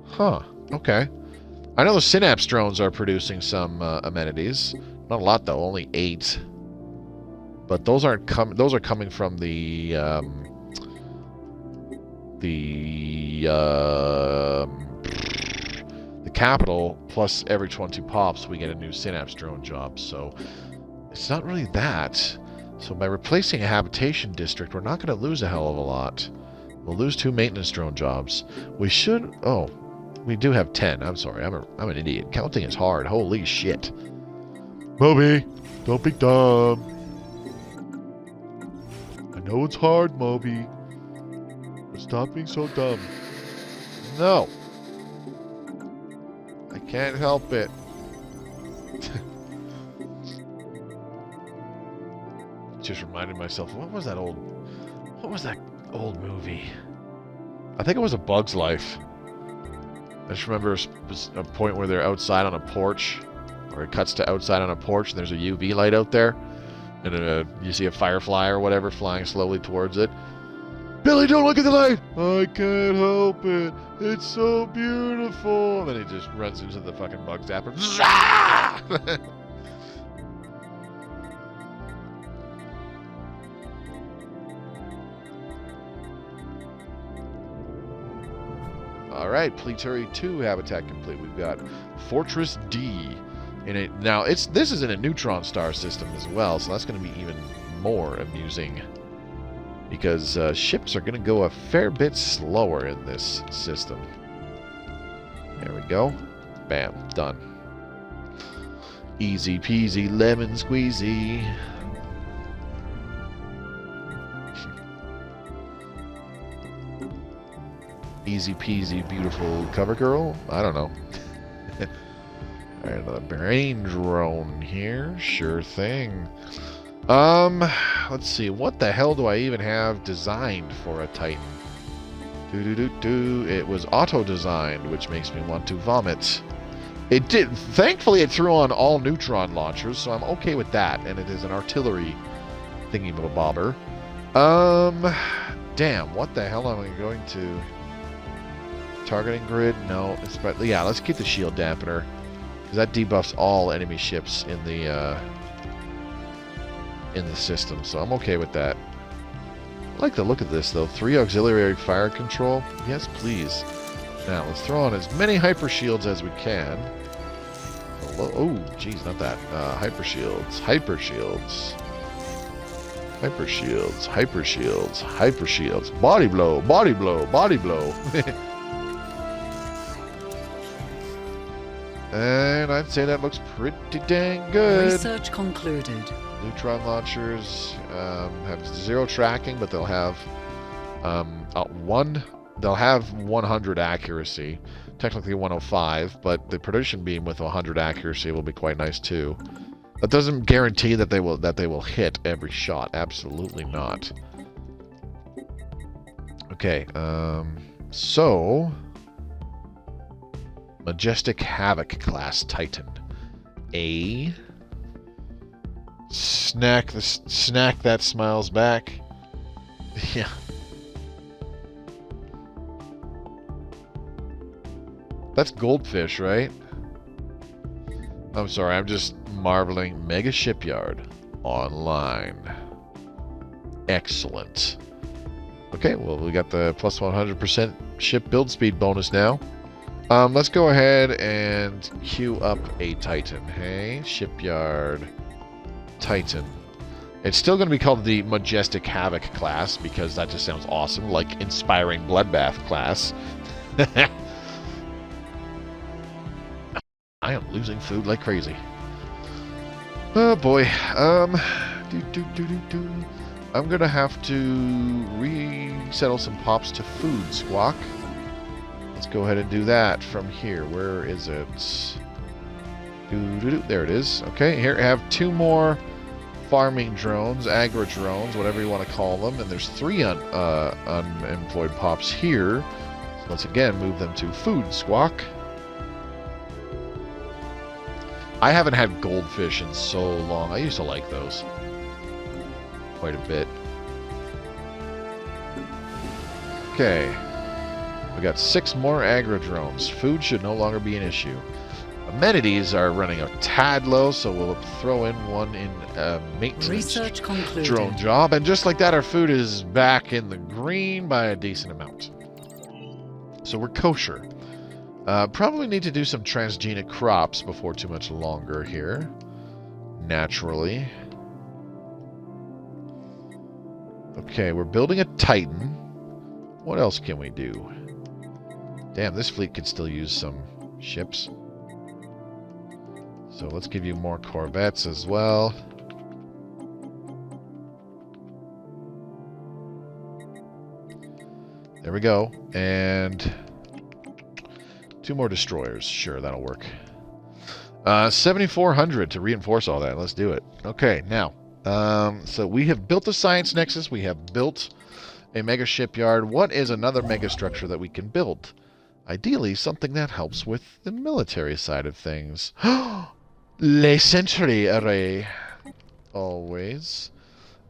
Huh. Okay. I know the Synapse drones are producing some amenities. Not a lot though, only 8. But those aren't those are coming from the capital, plus every 20 pops we get a new Synapse drone job, so it's not really that. So by replacing a habitation district, we're not going to lose a hell of a lot. We'll lose 2 maintenance drone jobs. We should... Oh, we do have 10. I'm sorry, I'm an idiot. Counting is hard. Holy shit. Moby, don't be dumb. I know it's hard, Moby, but stop being so dumb. No. I can't help it. Just reminded myself, what was that old movie? I think it was A Bug's Life. I just remember a point where they're outside on a porch, or it cuts to outside on a porch, and there's a UV light out there, and you see a firefly or whatever flying slowly towards it. Billy, don't look at the light! I can't help it. It's so beautiful. And then he just runs into the fucking bug zapper. Alright, Pleturi 2 habitat complete. We've got Fortress D in it. Now, this is in a neutron star system as well, so that's going to be even more amusing. Because ships are going to go a fair bit slower in this system. There we go. Bam. Done. Easy peasy lemon squeezy. Easy peasy beautiful cover girl? I don't know. Alright, another brain drone here. Sure thing. Let's see. What the hell do I even have designed for a Titan? It was auto-designed, which makes me want to vomit. It did. Thankfully, it threw on all neutron launchers, so I'm okay with that. And it is an artillery thingy-bobber. Damn. What the hell am I going to... Targeting grid? No. Yeah, let's keep the shield dampener. Because that debuffs all enemy ships in the system, so I'm okay with that. I like the look of this, though. 3 auxiliary fire control. Yes, please. Now, let's throw on as many hyper shields as we can. Oh, geez, not that. Hyper shields. Hyper shields. Hyper shields. Hyper shields. Hyper shields. Body blow. Body blow. Body blow. And I'd say that looks pretty dang good. Research concluded. Neutron launchers have 0 tracking, but they'll have they'll have 100 accuracy. Technically 105, but the prediction beam with 100 accuracy will be quite nice too. That doesn't guarantee that they will hit every shot. Absolutely not. Okay, so Majestic Havoc class Titan. A snack that smiles back. Yeah. That's goldfish, right? I'm sorry, I'm just marveling. Mega Shipyard online. Excellent. Okay, well, we got the plus 100% ship build speed bonus now. Let's go ahead and queue up a Titan. Hey, Shipyard Titan. It's still going to be called the Majestic Havoc class because that just sounds awesome, like Inspiring Bloodbath class. I am losing food like crazy. Oh boy. I'm gonna have to resettle some pops to food, Squawk. Let's go ahead and do that from here. Where is it? There it is. Okay, here I have 2 more farming drones, agro drones, whatever you want to call them, and there's 3 unemployed pops here. So let's again move them to food, Squawk. I haven't had goldfish in so long. I used to like those quite a bit. Okay. We got 6 more agro drones. Food should no longer be an issue. Amenities are running a tad low, so we'll throw in one in maintenance Research concluded. drone job. And just like that, our food is back in the green by a decent amount. So we're kosher. Probably need to do some transgenic crops before too much longer here. Naturally. Okay, we're building a Titan. What else can we do? Damn, this fleet could still use some ships. So let's give you more corvettes as well. There we go. And 2 more destroyers. Sure, that'll work. 7,400 to reinforce all that. Let's do it. Okay, now. So we have built the Science Nexus. We have built a mega shipyard. What is another mega structure that we can build? Ideally, something that helps with the military side of things. Le Sentry Array. Always.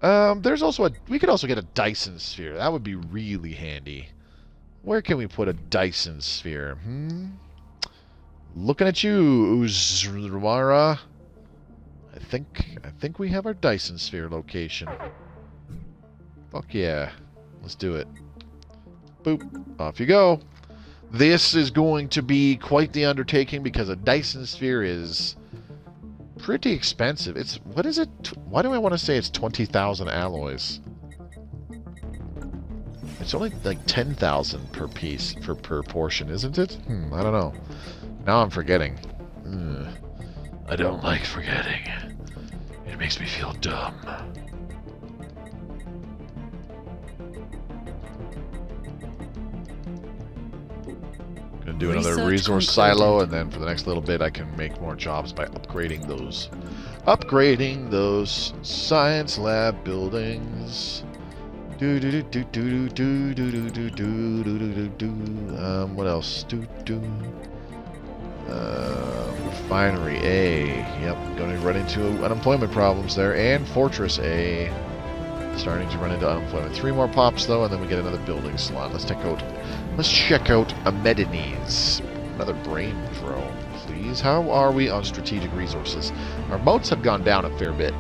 There's also we could also get a Dyson Sphere. That would be really handy. Where can we put a Dyson Sphere? Looking at you, Uzruara. I think we have our Dyson Sphere location. Fuck yeah. Let's do it. Boop. Off you go. This is going to be quite the undertaking because a Dyson Sphere is pretty expensive. It's, what is it? Why do I want to say it's 20,000 alloys? It's only like 10,000 per piece, per portion, isn't it? I don't know. Now I'm forgetting. I don't like forgetting. It makes me feel dumb. Gonna do another resource silo, and then for the next little bit I can make more jobs by upgrading those science lab buildings. What else? Refinery A. Yep, going to run into unemployment problems there. And Fortress A. Starting to run into unemployment. 3 more pops though, and then we get another building slot. Let's check out Amedines. Another brain drone, please. How are we on strategic resources? Our moats have gone down a fair bit.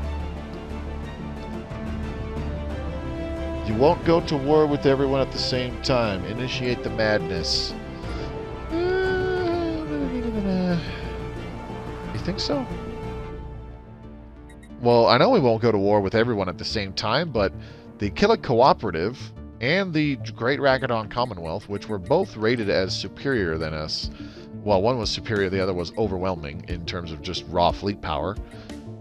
You won't go to war with everyone at the same time. Initiate the madness. You think so? Well, I know we won't go to war with everyone at the same time, but the Killick Cooperative and the Great Rakadon Commonwealth, which were both rated as superior than us. Well, one was superior, the other was overwhelming in terms of just raw fleet power.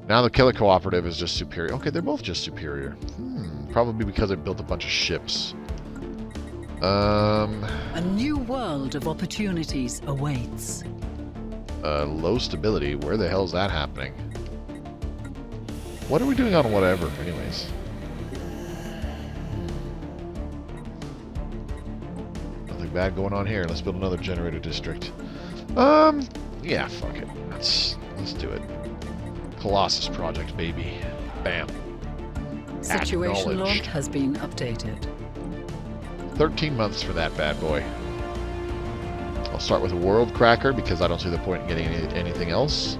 Now the Killick Cooperative is just superior. Okay, they're both just superior. Probably because they built a bunch of ships. A new world of opportunities awaits. Low stability. Where the hell is that happening? What are we doing on whatever, anyways? Nothing bad going on here. Let's build another generator district. Yeah, fuck it. Let's do it. Colossus Project, baby. Bam. Situation log has been updated. 13 months for that bad boy. I'll start with a World Cracker because I don't see the point in getting anything else.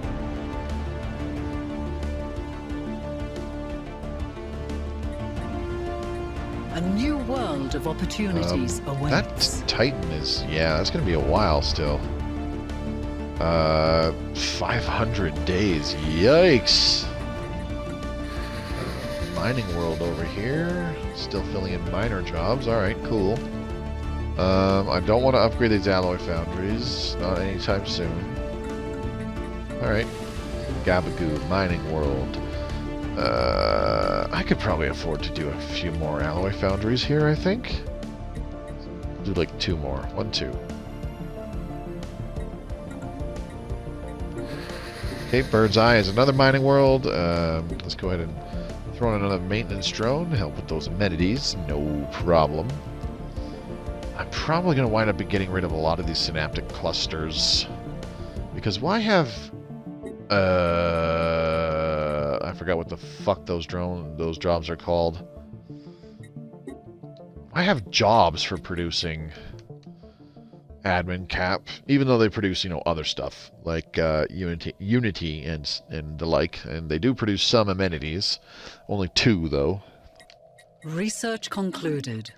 A new world of opportunities awaits. That Titan is, yeah, that's going to be a while still. 500 days. Yikes. Mining world over here. Still filling in miner jobs. Alright, cool. I don't want to upgrade these alloy foundries. Not anytime soon. Alright. Gabagoo, mining world. I could probably afford to do a few more alloy foundries here, I think. I'll do like 2 more. 1, 2. Okay, Bird's Eye is another mining world. Let's go ahead and throw in another maintenance drone to help with those amenities. No problem. I'm probably going to wind up getting rid of a lot of these synaptic clusters. Because why have... I forgot what the fuck those jobs are called. I have jobs for producing admin cap, even though they produce, you know, other stuff like Unity and the like, and they do produce some amenities. Only 2 though. Research concluded.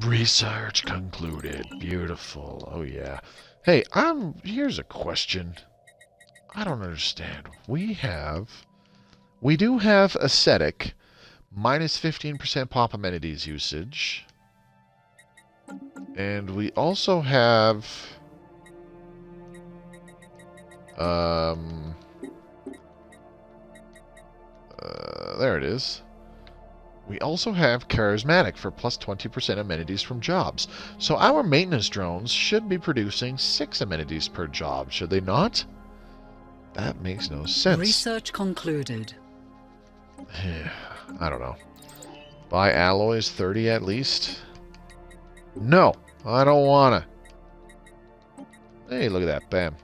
Research concluded. Beautiful. Oh yeah. Hey, here's a question. I don't understand. We do have ascetic, minus 15% pop amenities usage. And we also have... there it is. We also have charismatic for plus 20% amenities from jobs. So our maintenance drones should be producing 6 amenities per job, should they not? That makes no sense. Research concluded. I don't know. Buy alloys 30 at least? No, I don't wanna. Hey, look at that. Bam.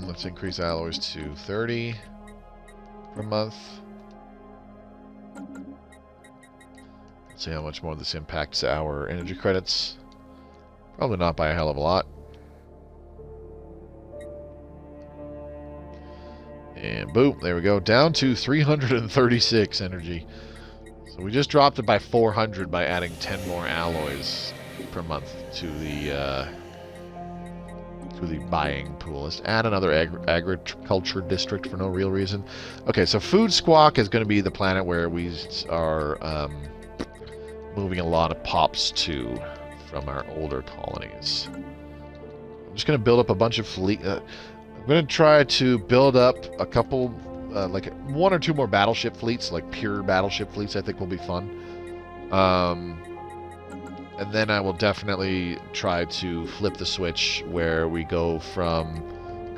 Let's increase alloys to 30 per month. Let's see how much more this impacts our energy credits. Probably not by a hell of a lot. And boom, there we go. Down to 336 energy. So we just dropped it by 400 by adding 10 more alloys per month to the buying pool. Let's add another agriculture district for no real reason. Okay, so Food Squawk is going to be the planet where we are moving a lot of pops to from our older colonies. I'm just going to build up a bunch of fleet... I'm going to try to build up a couple, like 1 or 2 more battleship fleets, like pure battleship fleets. I think will be fun. And then I will definitely try to flip the switch where we go from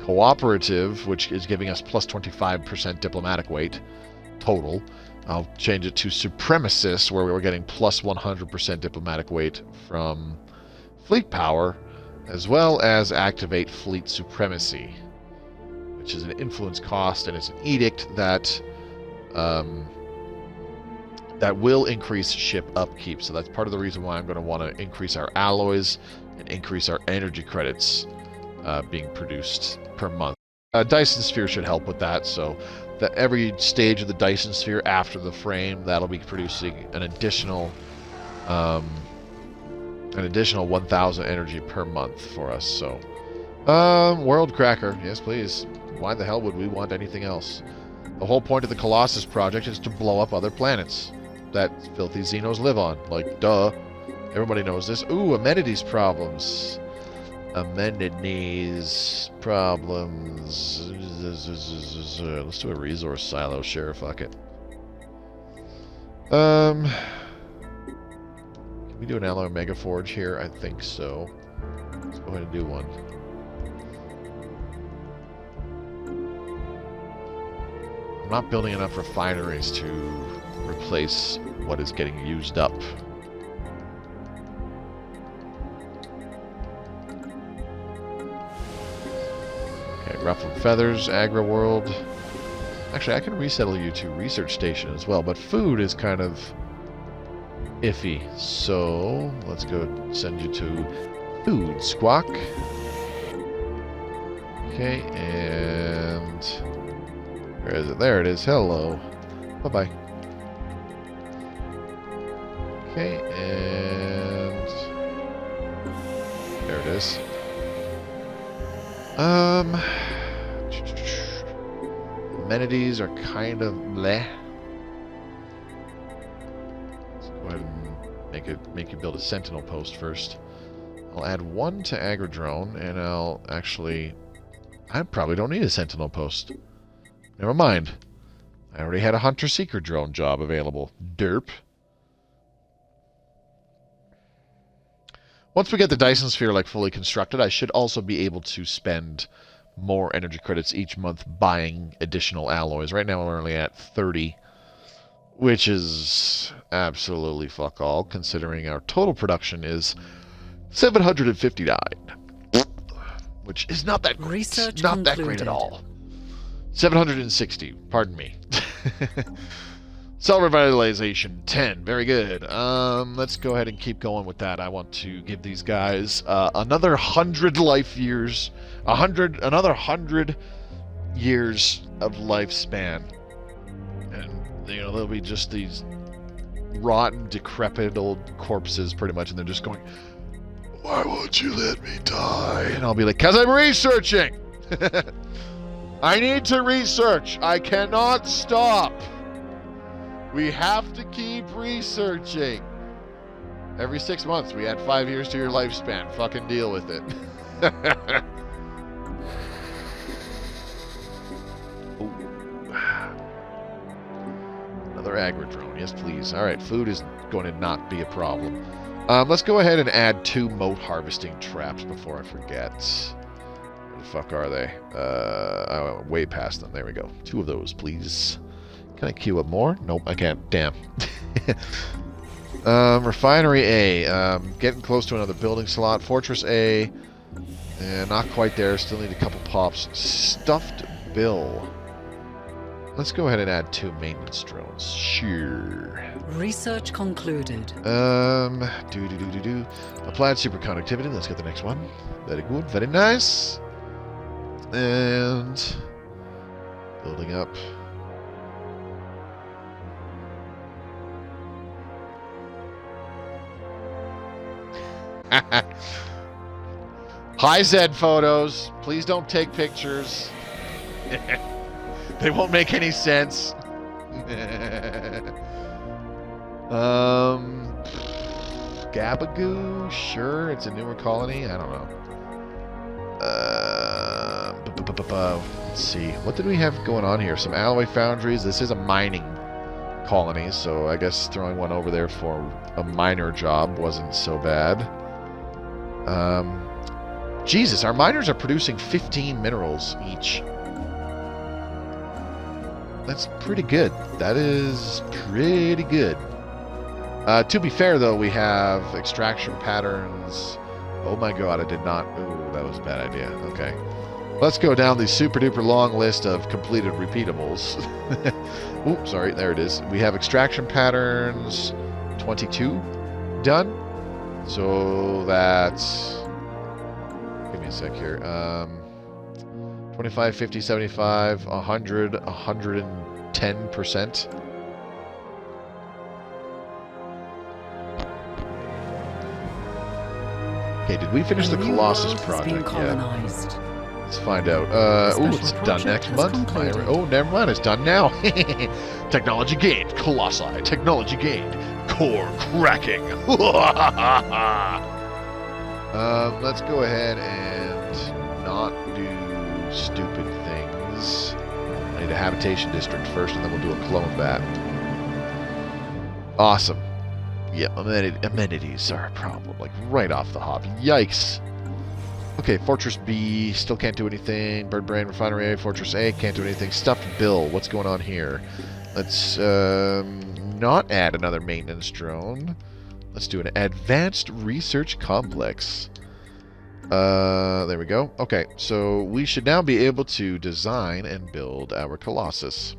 cooperative, which is giving us plus 25% diplomatic weight total. I'll change it to supremacist, where we're getting plus 100% diplomatic weight from fleet power, as well as activate fleet supremacy, which is an influence cost, and it's an edict that that will increase ship upkeep. So that's part of the reason why I'm going to want to increase our alloys and increase our energy credits being produced per month. Dyson Sphere should help with that, so that every stage of the Dyson Sphere after the frame, that'll be producing an additional 1,000 energy per month for us. So World Cracker, yes please. Why the hell would we want anything else? The whole point of the Colossus Project is to blow up other planets that filthy Xenos live on. Like, duh. Everybody knows this. Ooh, amenities problems. Amenities problems. Let's do a resource silo. Sure, fuck it. Can we do an alloy mega forge here? I think so. Let's go ahead and do one. I'm not building enough refineries to replace what is getting used up. Okay, Ruffled Feathers, Agri World. Actually, I can resettle you to Research Station as well, but food is kind of iffy. So, let's go send you to Food Squawk. Okay, and... where is it? There it is. Hello. Bye-bye. Okay, and there it is. Amenities are kind of bleh. Let's go ahead and make you build a sentinel post first. I'll add 1 to Agrodrone, and I probably don't need a sentinel post. Never mind. I already had a hunter-seeker drone job available. Derp. Once we get the Dyson Sphere like fully constructed, I should also be able to spend more energy credits each month buying additional alloys. Right now we're only at 30, which is absolutely fuck all, considering our total production is 759, which is not that great. Research not that concluded. great at all. 760, pardon me. Cell revitalization 10, very good. Let's go ahead and keep going with that. I want to give these guys another 100 life years, another 100 years of lifespan, and you know they'll be just these rotten, decrepit old corpses, pretty much, and they're just going, "Why won't you let me die?" And I'll be like, "'Cause I'm researching. I need to research. I cannot stop. We have to keep researching. Every 6 months, we add 5 years to your lifespan. Fucking deal with it." Another agrodrone. Yes, please. All right, food is going to not be a problem. Let's go ahead and add 2 moat harvesting traps before I forget. Where the fuck are they? I went way past them. There we go. 2 of those, please. Can I queue up more? Nope, I can't. Damn. Refinery A. Getting close to another building slot. Fortress A. Not quite there. Still need a couple pops. Stuffed Bill. Let's go ahead and add 2 maintenance drones. Sure. Research concluded. Applied superconductivity. Let's get the next one. Very good. Very nice. And building up. Hi, Zed photos. Please don't take pictures. They won't make any sense. Gabagoo? Sure, it's a newer colony. I don't know. Let's see. What did we have going on here? Some alloy foundries. This is a mining colony, so I guess throwing one over there for a miner job wasn't so bad. Jesus, our miners are producing 15 minerals each. That's pretty good. That is pretty good. To be fair, though, we have extraction patterns. Oh my god, I did not... Ooh, that was a bad idea. Okay. Let's go down the super-duper long list of completed repeatables. Ooh, sorry, there it is. We have extraction patterns 22 done. So that's... Give me a sec here. 25, 50, 75, 100, 110%. Okay, did we finish the Colossus Project yet? Let's find out. Ooh, it's done next month. Oh, never mind, it's done now. Technology gained. Colossi. Technology gained. Core cracking. Let's go ahead and not do stupid things. I need a habitation district first, and then we'll do a clone bat. Awesome. Yeah, amenities are a problem, like right off the hop. Yikes. Okay, Fortress B still can't do anything. Bird Brain, Refinery A, Fortress A can't do anything. Stuffed Bill, what's going on here? Let's not add another maintenance drone. Let's do an advanced research complex. There we go. Okay, so we should now be able to design and build our Colossus.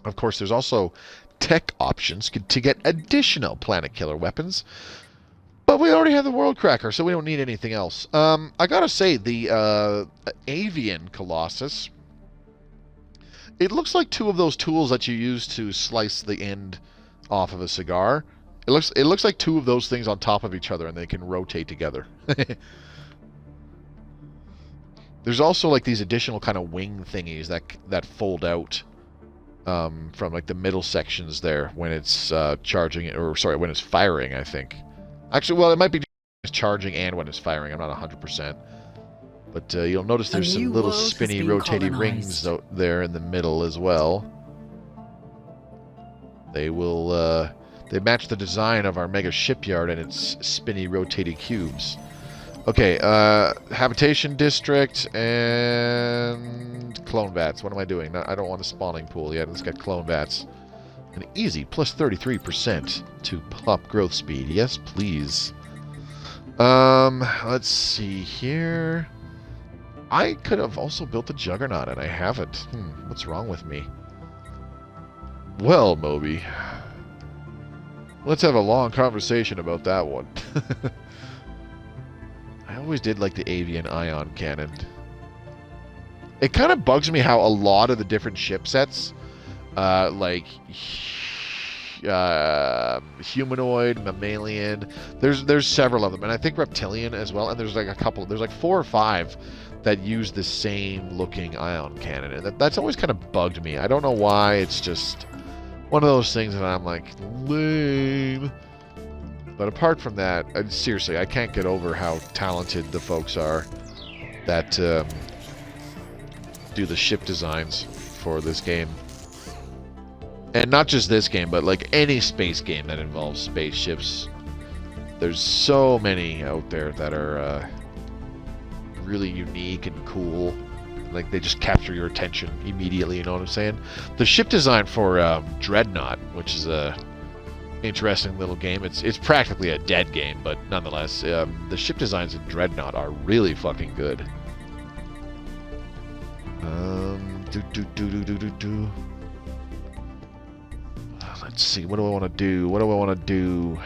Of course, there's also tech options to get additional planet killer weapons, but we already have the World Cracker, so we don't need anything else. I gotta say, the Avian Colossus It looks like two of those tools that you use to slice the end off of a cigar. It looks like two of those things on top of each other, and they can rotate together. There's also like these additional kind of wing thingies that fold out from like the middle sections there when it's charging, or sorry, when it's firing, I think. Actually, well, it might be charging and when it's firing. I'm not 100%. But you'll notice there's some little spinny rotating rings there in the middle as well. They will they match the design of our mega shipyard and its spinny rotating cubes. Okay, habitation district and clone vats. What am I doing? No, I don't want a spawning pool yet. Let's get clone vats. An easy plus 33% to pop growth speed. Yes, please. Let's see here. I could have also built a Juggernaut, and I haven't. What's wrong with me? Well, Moby, let's have a long conversation about that one. I always did like the avian ion cannon. It kind of bugs me how a lot of the different ship sets, like humanoid, mammalian, there's several of them, and I think reptilian as well, and there's like a couple, there's like 4 or 5 that use the same looking ion cannon, and that's always kind of bugged me. I don't know why. It's just one of those things that I'm like, lame. But apart from that, seriously, I can't get over how talented the folks are that do the ship designs for this game. And not just this game, but like any space game that involves spaceships. There's so many out there that are really unique and cool. Like, they just capture your attention immediately, you know what I'm saying? The ship design for Dreadnought, which is a interesting little game. It's practically a dead game, but nonetheless, the ship designs in Dreadnought are really fucking good. Let's see, what do I want to do? What do I want to do?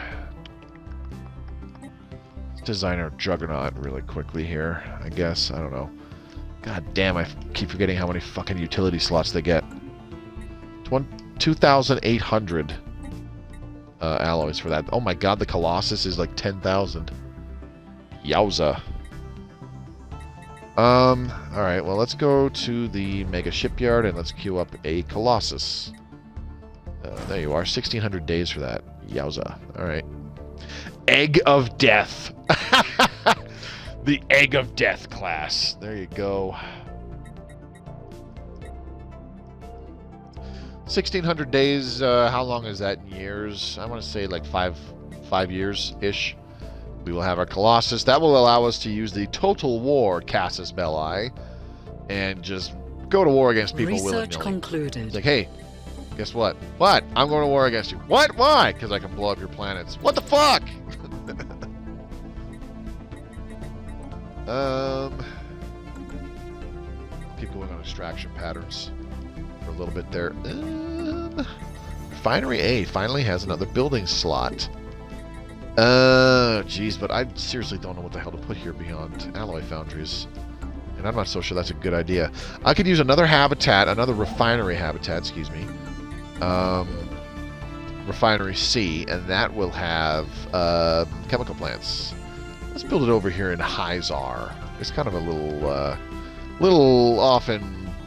Let's design our Juggernaut really quickly here, I guess. I don't know. God damn, I keep forgetting how many fucking utility slots they get. 2,800 alloys for that. Oh my god, the Colossus is like 10,000. Yowza. Alright, well, let's go to the Mega Shipyard and let's queue up a Colossus. There you are, 1,600 days for that. Yowza. Alright. Egg of Death. The Egg of Death class. There you go. 1,600 days, how long is that in years? I want to say like 5 years-ish. We will have our Colossus. That will allow us to use the Total War Casus Belli and just go to war against people willy-nilly. Research concluded. It's like, hey, guess what? What? I'm going to war against you. What? Why? Because I can blow up your planets. What the fuck? Keep going on extraction patterns for a little bit there. Refinery A finally has another building slot. Geez, but I seriously don't know what the hell to put here beyond alloy foundries. And I'm not so sure that's a good idea. I could use another habitat, another refinery habitat, excuse me. Refinery C, and that will have chemical plants. Let's build it over here in Hyzar. It's kind of a little off in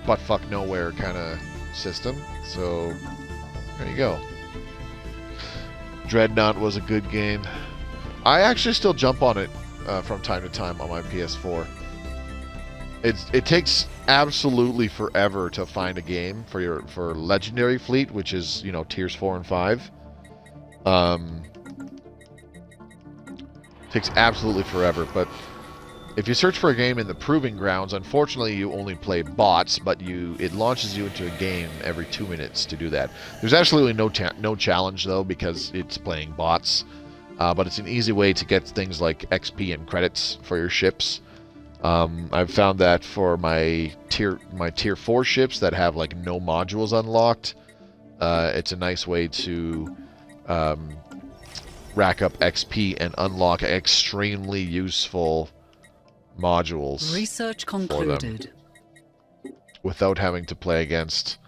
buttfuck nowhere kind of system. So there you go. Dreadnought was a good game. I actually still jump on it from time to time on my PS4. It takes absolutely forever to find a game for Legendary Fleet, which is, you know, tiers 4 and 5. Takes absolutely forever, but if you search for a game in the Proving Grounds, unfortunately you only play bots, but it launches you into a game every 2 minutes to do that. There's absolutely no challenge though, because it's playing bots, but it's an easy way to get things like XP and credits for your ships. I've found that for my tier 4 ships that have like no modules unlocked, it's a nice way to rack up XP and unlock extremely useful modules. Research concluded. Without having to play against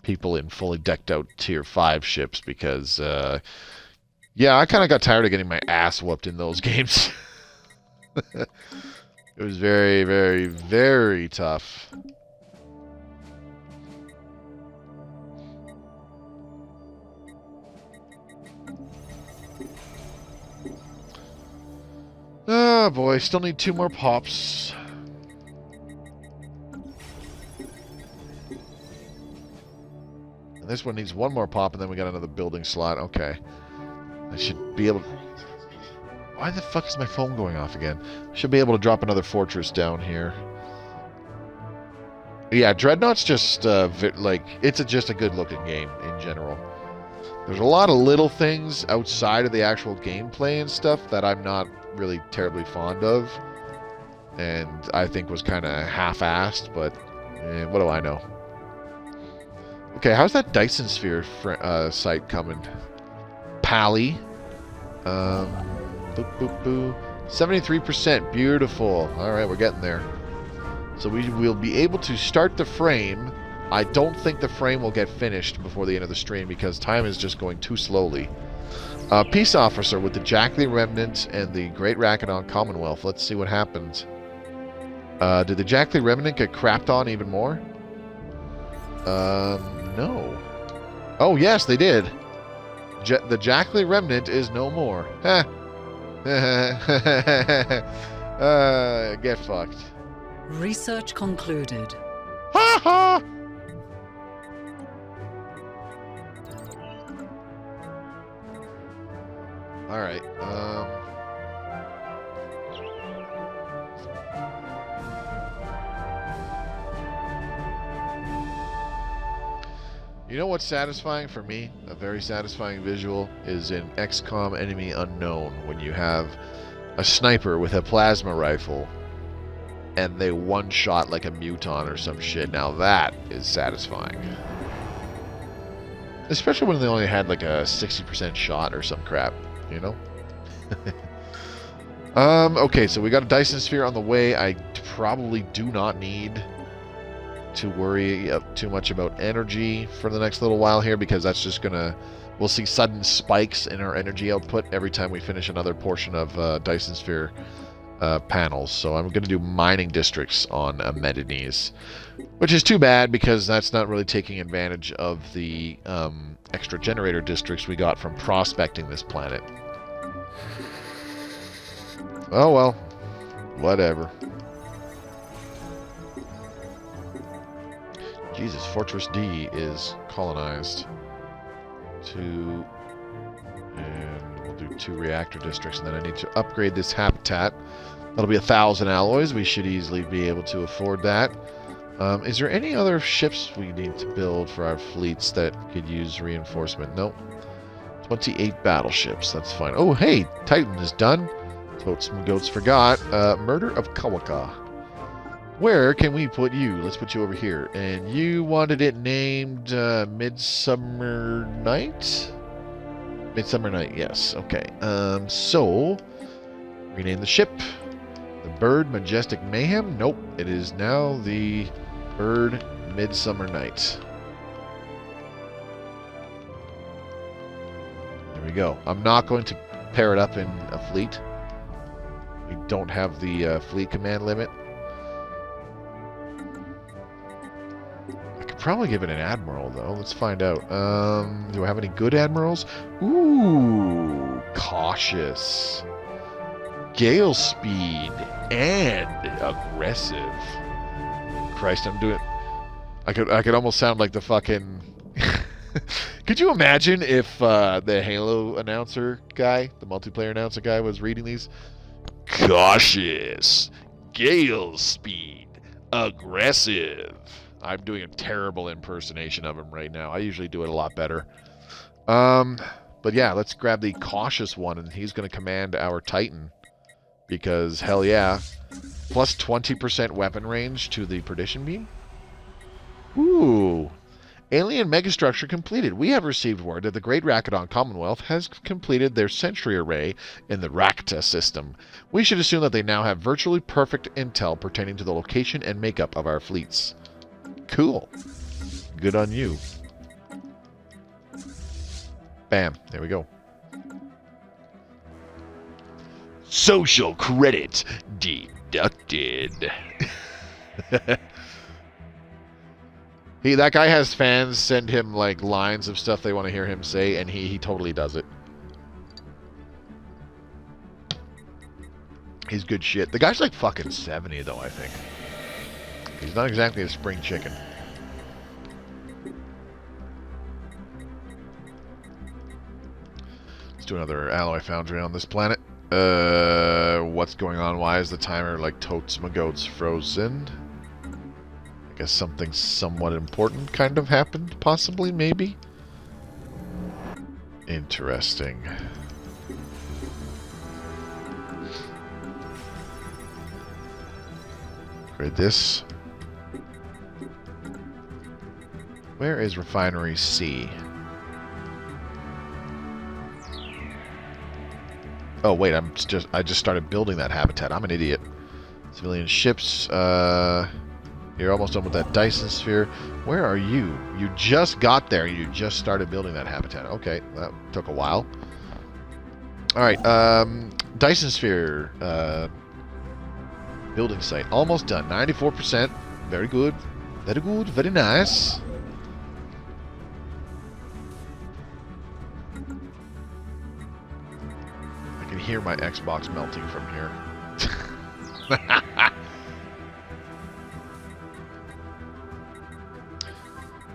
people in fully decked out tier 5 ships because, yeah, I kind of got tired of getting my ass whooped in those games. It was very, very, very tough. Oh boy, still need 2 more pops. And this one needs 1 more pop, and then we got another building slot. Okay. I should be able to... Why the fuck is my phone going off again? Should be able to drop another fortress down here. Yeah, Dreadnought's just, it's just a good-looking game in general. There's a lot of little things outside of the actual gameplay and stuff that I'm not really terribly fond of. And I think was kind of half-assed, but what do I know? Okay, how's that Dyson Sphere site coming? Pally. Boop, boop, boo. 73%. Beautiful. Alright, we're getting there. So we will be able to start the frame. I don't think the frame will get finished before the end of the stream because time is just going too slowly. Peace Officer with the Jackley Remnant and the Great Rakadon Commonwealth. Let's see what happens. Did the Jackley Remnant get crapped on even more? No. Oh, yes, they did. The Jackley Remnant is no more. Get fucked. Research concluded. Ha ha! Alright, you know what's satisfying for me? A very satisfying visual is in XCOM Enemy Unknown when you have a sniper with a plasma rifle and they one-shot like a muton or some shit. Now that is satisfying. Especially when they only had like a 60% shot or some crap, you know? Okay, so we got a Dyson Sphere on the way. I probably do not need to worry too much about energy for the next little while here because that's just gonna... We'll see sudden spikes in our energy output every time we finish another portion of Dyson Sphere panels. So I'm gonna do mining districts on Amenities, which is too bad because that's not really taking advantage of the extra generator districts we got from prospecting this planet. Oh well, whatever. Jesus, Fortress D is colonized. 2, and we'll do 2 reactor districts, and then I need to upgrade this habitat. That'll be 1,000 alloys. We should easily be able to afford that. Is there any other ships we need to build for our fleets that could use reinforcement? Nope. 28 battleships. That's fine. Oh, hey, Titan is done. Totes some goats forgot. Murder of Kawaka. Where can we put you? Let's put you over here. And you wanted it named Midsummer Night? Midsummer Night, yes. Okay. So, rename the ship. The Bird Majestic Mayhem? Nope. It is now the Bird Midsummer Night. There we go. I'm not going to pair it up in a fleet. We don't have the fleet command limit. Probably give it an admiral though. Let's find out. Do I have any good admirals? Ooh, cautious, gale speed, and aggressive. Christ, I'm doing. I could almost sound like the fucking. Could you imagine if the Halo announcer guy, the multiplayer announcer guy, was reading these? Cautious, gale speed, aggressive. I'm doing a terrible impersonation of him right now. I usually do it a lot better. But yeah, let's grab the cautious one, and he's going to command our Titan. Because, hell yeah. Plus 20% weapon range to the Perdition Beam. Ooh. Alien megastructure completed. We have received word that the Great Rakadon Commonwealth has completed their sentry array in the Rakta system. We should assume that they now have virtually perfect intel pertaining to the location and makeup of our fleets. Cool. Good on you. Bam. There we go. Social credit deducted. That guy has fans send him like lines of stuff they want to hear him say, and he totally does it. He's good shit. The guy's like fucking 70 though, I think. He's not exactly a spring chicken. Let's do another alloy foundry on this planet. What's going on? Why is the timer like totes my goats frozen? I guess something somewhat important kind of happened, possibly, maybe? Interesting. Read this. Where is Refinery C? Oh wait, I just started building that habitat. I'm an idiot. Civilian ships. You're almost done with that Dyson sphere. Where are you? You just got there. You just started building that habitat. Okay, that took a while. All right, Dyson sphere building site almost done. 94%. Very good. Very good. Very nice. I can hear my Xbox melting from here.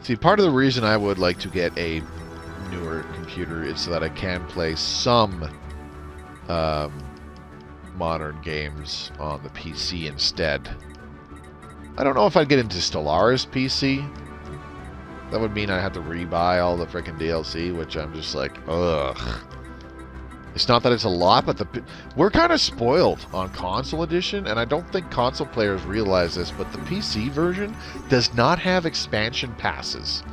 See, part of the reason I would like to get a newer computer is so that I can play some modern games on the PC instead. I don't know if I'd get into Stellaris PC. That would mean I'd have to rebuy all the freaking DLC, which I'm just like, ugh. It's not that it's a lot, but we're kind of spoiled on Console Edition, and I don't think console players realize this, but the PC version does not have expansion passes.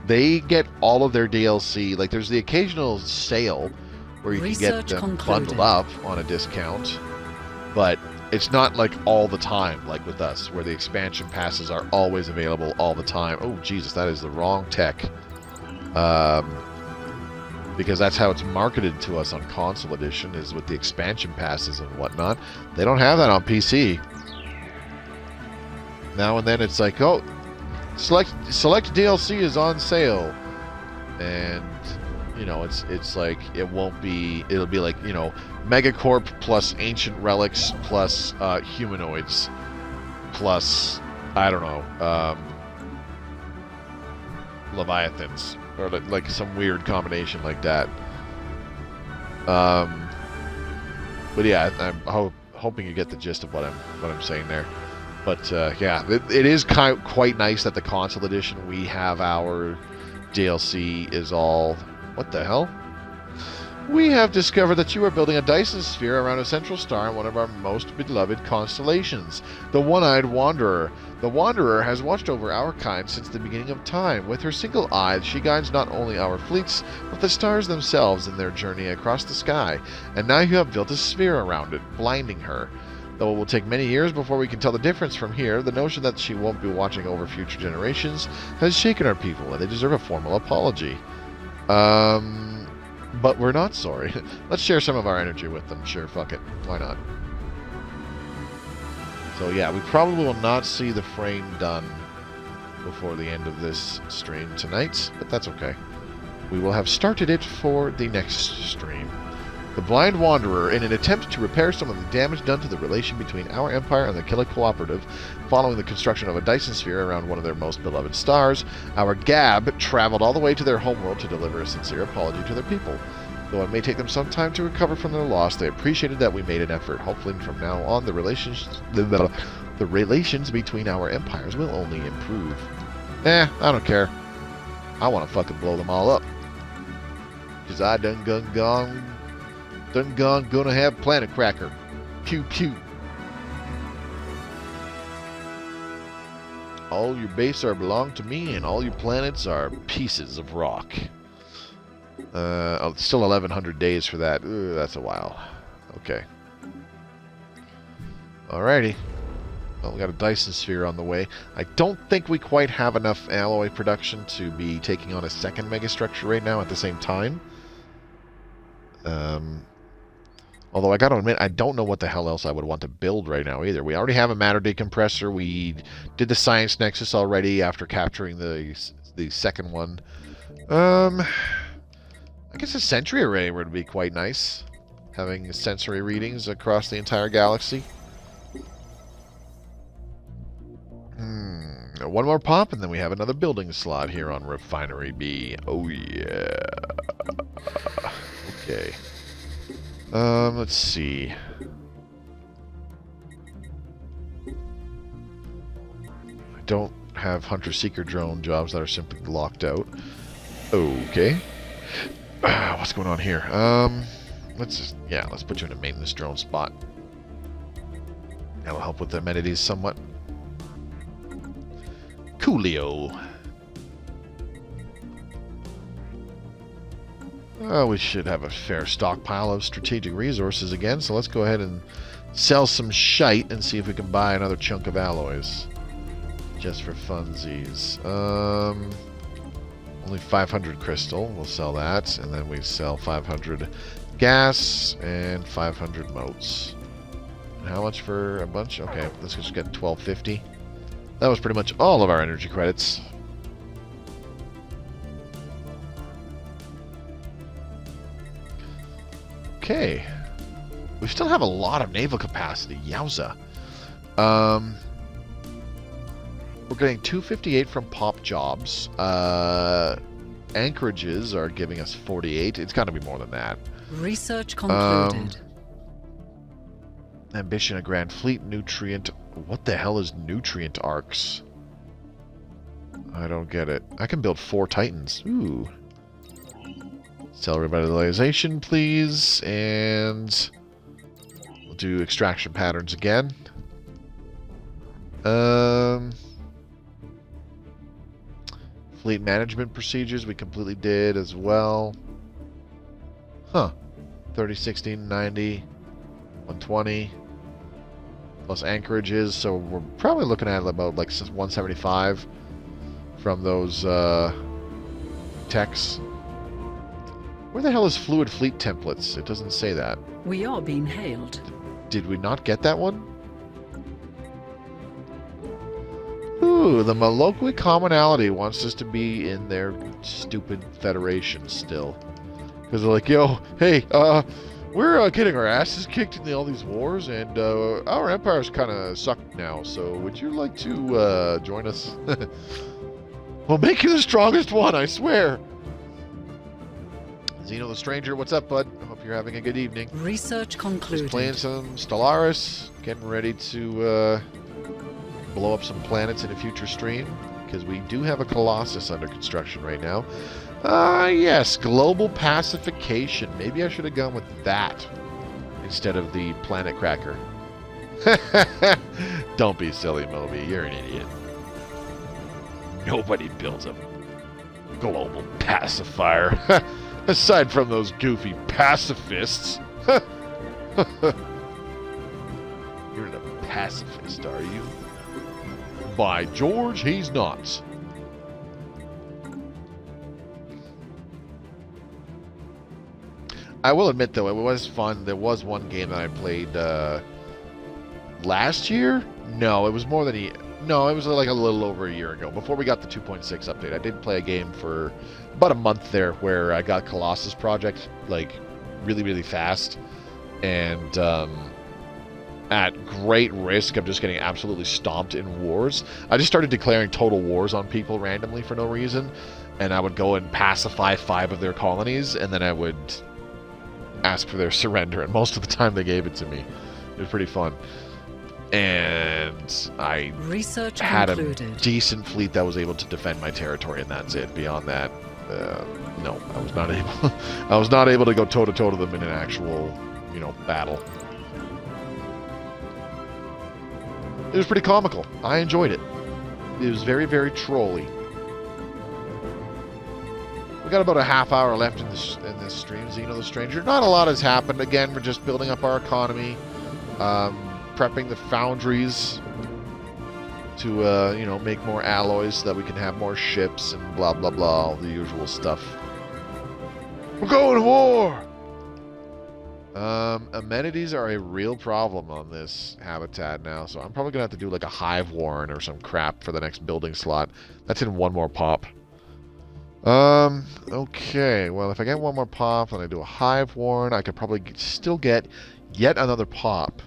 They get all of their DLC. Like, there's the occasional sale where you can get them bundled up on a discount, but it's not like all the time, like with us, where the expansion passes are always available all the time. Oh, Jesus, that is the wrong tech. Because that's how it's marketed to us on Console Edition, is with the expansion passes and whatnot. They don't have that on PC. Now and then it's like, oh, select DLC is on sale, and you know, it's like it'll be like, you know, Megacorp plus Ancient Relics plus Humanoids plus, I don't know, Leviathans. Or like some weird combination like that. But yeah, I'm hoping you get the gist of what I'm saying there. But yeah, it is quite nice that the Console Edition, we have our DLC is all... What the hell? We have discovered that you are building a Dyson sphere around a central star in one of our most beloved constellations, the One-Eyed Wanderer. The Wanderer has watched over our kind since the beginning of time. With her single eye, she guides not only our fleets, but the stars themselves in their journey across the sky. And now you have built a sphere around it, blinding her. Though it will take many years before we can tell the difference from here, the notion that she won't be watching over future generations has shaken our people, and they deserve a formal apology. But we're not sorry. Let's share some of our energy with them. Sure, fuck it. Why not? So yeah, we probably will not see the frame done before the end of this stream tonight, but that's okay. We will have started it for the next stream. The Blind Wanderer, in an attempt to repair some of the damage done to the relation between our Empire and the Killa Cooperative, following the construction of a Dyson sphere around one of their most beloved stars, our Gab traveled all the way to their homeworld to deliver a sincere apology to their people. Though it may take them some time to recover from their loss, they appreciated that we made an effort. Hopefully from now on, the relations between our empires will only improve. I don't care. I want to fucking blow them all up. Because I done gonna have Planet Cracker. Pew pew. All your bases belong to me, and all your planets are pieces of rock. Still 1,100 days for that. Ooh, that's a while. Okay. Alrighty. Well, we got a Dyson sphere on the way. I don't think we quite have enough alloy production to be taking on a second megastructure right now at the same time. Although I gotta admit, I don't know what the hell else I would want to build right now either. We already have a matter decompressor. We did the Science Nexus already after capturing the second one. I guess a Sentry Array would be quite nice. Having sensory readings across the entire galaxy. One more pop, and then we have another building slot here on Refinery B. Oh, yeah. Okay. Let's see. I don't have Hunter-Seeker drone jobs that are simply locked out. Okay. What's going on here? Let's put you in a maintenance drone spot. That'll help with the amenities somewhat. Coolio. Oh, we should have a fair stockpile of strategic resources again, so let's go ahead and sell some shite and see if we can buy another chunk of alloys. Just for funsies. Only 500 crystal. We'll sell that, and then we sell 500 gas and 500 motes. And how much for a bunch? Okay, let's just get 1250. That was pretty much all of our energy credits. Okay. We still have a lot of naval capacity. Yowza. We're getting 258 from pop jobs. Anchorages are giving us 48. It's got to be more than that. Research concluded. Ambition, a grand fleet, nutrient. What the hell is nutrient arcs? I don't get it. I can build 4 Titans. Ooh. Cell revitalization, please. And we'll do extraction patterns again. Fleet management procedures we completely did as well. Huh. 30, 16, 90, 120. Plus anchorages, so we're probably looking at about like 175 from those techs. Where the hell is fluid fleet templates? It doesn't say that. We are being hailed. Did we not get that one? Ooh, the Maloqui Commonality wants us to be in their stupid federation still. Because they're like, yo, hey, we're getting our asses kicked in all these wars, and our empire's kind of sucked now, so would you like to join us? We'll make you the strongest one, I swear. Xeno the Stranger, what's up, bud? I hope you're having a good evening. Research concluded. Just playing some Stellaris, getting ready to blow up some planets in a future stream, because we do have a Colossus under construction right now. Yes, global pacification. Maybe I should have gone with that instead of the planet cracker. Don't be silly, Moby. You're an idiot. Nobody builds a global pacifier. Aside from those goofy pacifists. You're not a pacifist, are you? By George, he's not. I will admit, though, it was fun. There was one game that I played last year. No, it was more than no, it was like a little over a year ago. Before we got the 2.6 update, I did play a game for about a month there where I got Colossus Project, like, really, really fast. And at great risk of just getting absolutely stomped in wars, I just started declaring total wars on people randomly for no reason. And I would go and pacify 5 of their colonies, and then I would ask for their surrender, and most of the time they gave it to me. It was pretty fun. And I had a decent fleet that was able to defend my territory, and that's it. Beyond that, no, I was not able. I was not able to go toe to toe to them in an actual, battle. It was pretty comical. I enjoyed it. It was very, very trolly. We got about a half hour left in this stream, Xeno the Stranger. Not a lot has happened. Again, we're just building up our economy, prepping the foundries to, you know, make more alloys so that we can have more ships and blah, blah, blah, all the usual stuff. We're going to war! Amenities are a real problem on this habitat now, so I'm probably going to have to do like a hive warren or some crap for the next building slot. That's in one more pop. Okay, well, if I get one more pop and I do a hive warren, I could probably still get yet another pop.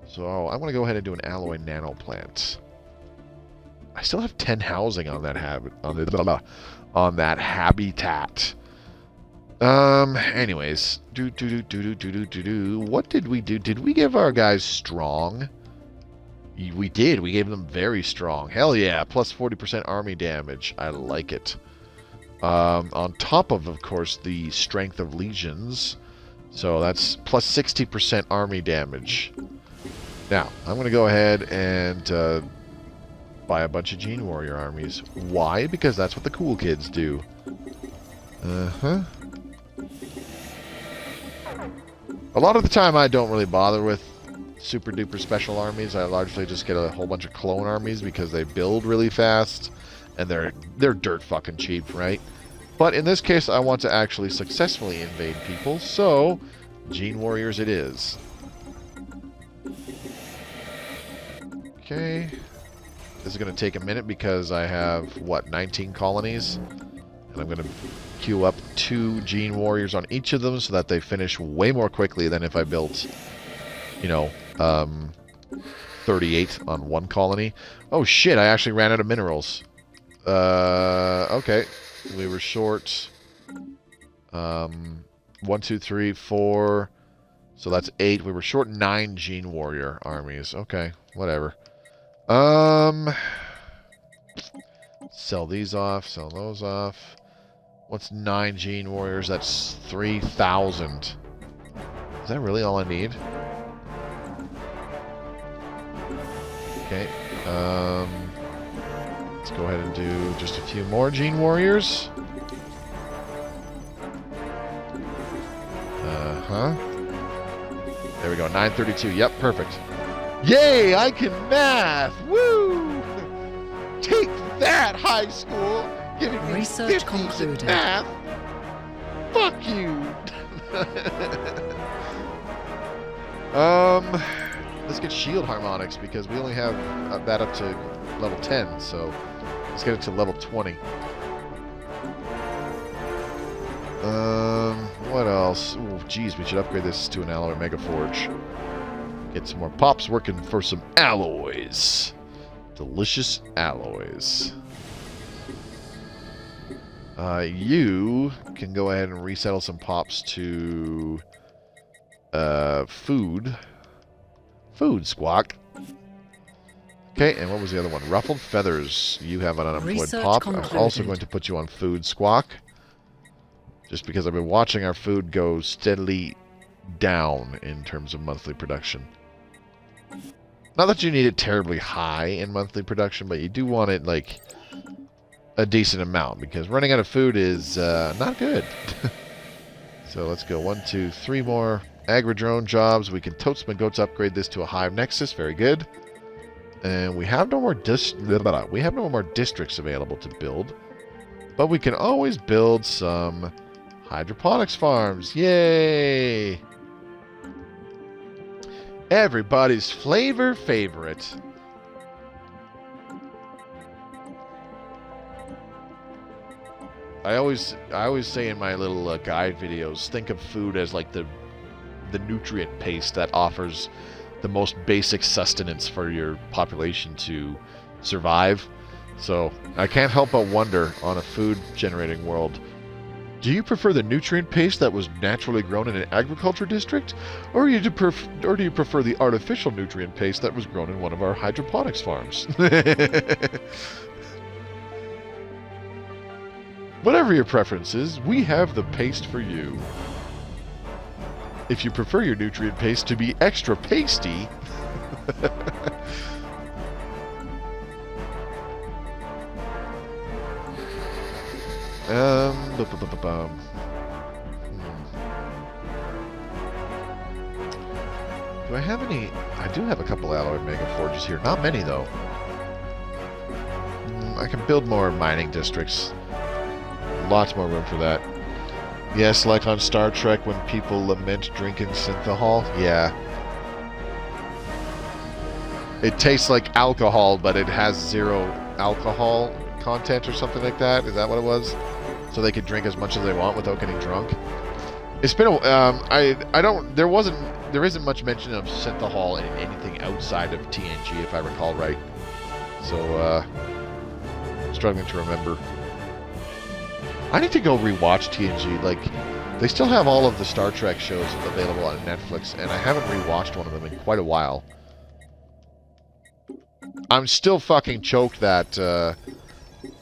So I'm going to go ahead and do an alloy nano plant. I still have 10 housing on that habitat. Anyways, what did we do? Did we give our guys strong? We did. We gave them very strong. Hell yeah, plus 40% army damage. I like it. On top of course, the strength of legions. So that's plus 60% army damage. Now, I'm going to go ahead and buy a bunch of Gene Warrior armies. Why? Because that's what the cool kids do. Uh-huh. A lot of the time I don't really bother with super duper special armies. I largely just get a whole bunch of clone armies because they build really fast and they're dirt fucking cheap, right? But in this case I want to actually successfully invade people, so Gene Warriors it is. Okay. This is going to take a minute because I have, what, 19 colonies? And I'm going to queue up 2 Gene Warriors on each of them so that they finish way more quickly than if I built, you know, 38 on one colony. Oh shit, I actually ran out of minerals. Okay. We were short 1, 2, 3, 4. So that's 8. We were short 9 Gene Warrior armies. Okay, whatever. Sell these off, sell those off. What's 9 Gene Warriors? That's 3,000. Is that really all I need? Okay. Let's go ahead and do just a few more Gene Warriors. Uh-huh. There we go, 932. Yep, perfect. Yay, I can math! Woo! Take that, high school! Giving me Research 50s concluded. in math! Fuck you! Let's get shield harmonics because we only have that up to level 10, so let's get it to level 20. What else? Ooh, geez, we should upgrade this to an alloy mega forge. Get some more pops working for some alloys. Delicious alloys. You can go ahead and resettle some pops to food. Food, Squawk. Okay, and what was the other one? Ruffled feathers. You have an unemployed Research pop. concluded. I'm also going to put you on food, Squawk. Just because I've been watching our food go steadily down in terms of monthly production. Not that you need it terribly high in monthly production, but you do want it, like, a decent amount, because running out of food is not good. So let's go 1, 2, 3 more agri-drone jobs. We can totes my goats upgrade this to a hive nexus. Very good. And we have no more districts available to build, but we can always build some hydroponics farms. Yay! Everybody's flavor favorite. I always say in my little guide videos, think of food as like the nutrient paste that offers the most basic sustenance for your population to survive. So I can't help but wonder, on a food generating world, do you prefer the nutrient paste that was naturally grown in an agriculture district, or do you prefer the artificial nutrient paste that was grown in one of our hydroponics farms? Whatever your preference is, we have the paste for you. If you prefer your nutrient paste to be extra pasty, Do I have any? I do have a couple alloy mega forges here. Not many, though. I can build more mining districts. Lots more room for that. Yes, like on Star Trek when people lament drinking synthahol. Yeah. It tastes like alcohol, but it has 0 alcohol content or something like that. Is that what it was? So they could drink as much as they want without getting drunk. It's been there isn't much mention of synthahol in anything outside of TNG, if I recall right. So, struggling to remember. I need to go rewatch TNG. Like, they still have all of the Star Trek shows available on Netflix, and I haven't rewatched one of them in quite a while. I'm still fucking choked that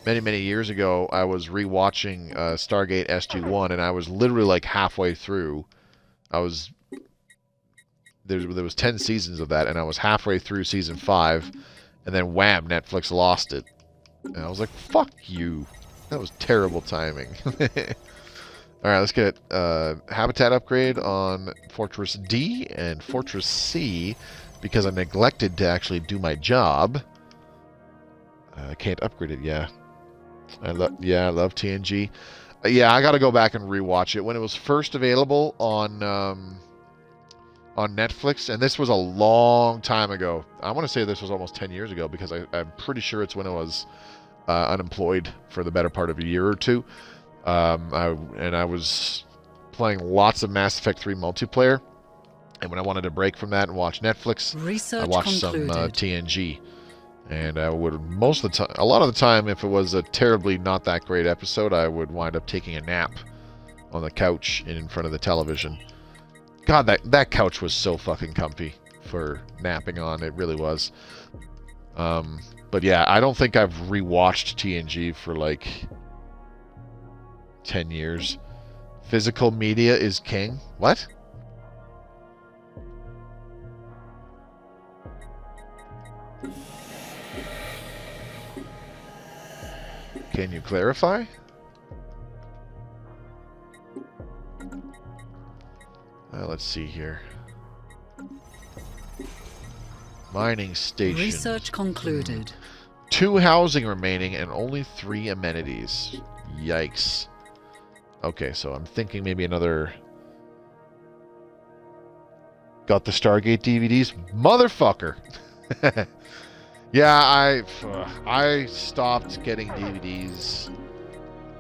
many years ago I was rewatching Stargate SG-1, and I was literally like halfway through. There was 10 seasons of that, and I was halfway through season 5, and then wham, Netflix lost it. And I was like, fuck you. That was terrible timing. Alright, let's get habitat upgrade on Fortress D and Fortress C, because I neglected to actually do my job. I can't upgrade it, yeah. I love TNG. Yeah, I gotta go back and rewatch it. When it was first available on Netflix, and this was a long time ago. I want to say this was almost 10 years ago, because I'm pretty sure it's when I was unemployed for the better part of a year or two. I was playing lots of Mass Effect 3 multiplayer, and when I wanted to break from that and watch Netflix, I watched some TNG. And I would a lot of the time, if it was a terribly not that great episode, I would wind up taking a nap on the couch in front of the television. God, that couch was so fucking comfy for napping on. It really was. But yeah, I don't think I've rewatched TNG for like 10 years. Physical media is king. What? Can you clarify? Let's see here. Mining station. Research concluded. 2 housing remaining and only 3 amenities. Yikes. Okay, so I'm thinking maybe another... Got the Stargate DVDs? Motherfucker! Yeah, I stopped getting DVDs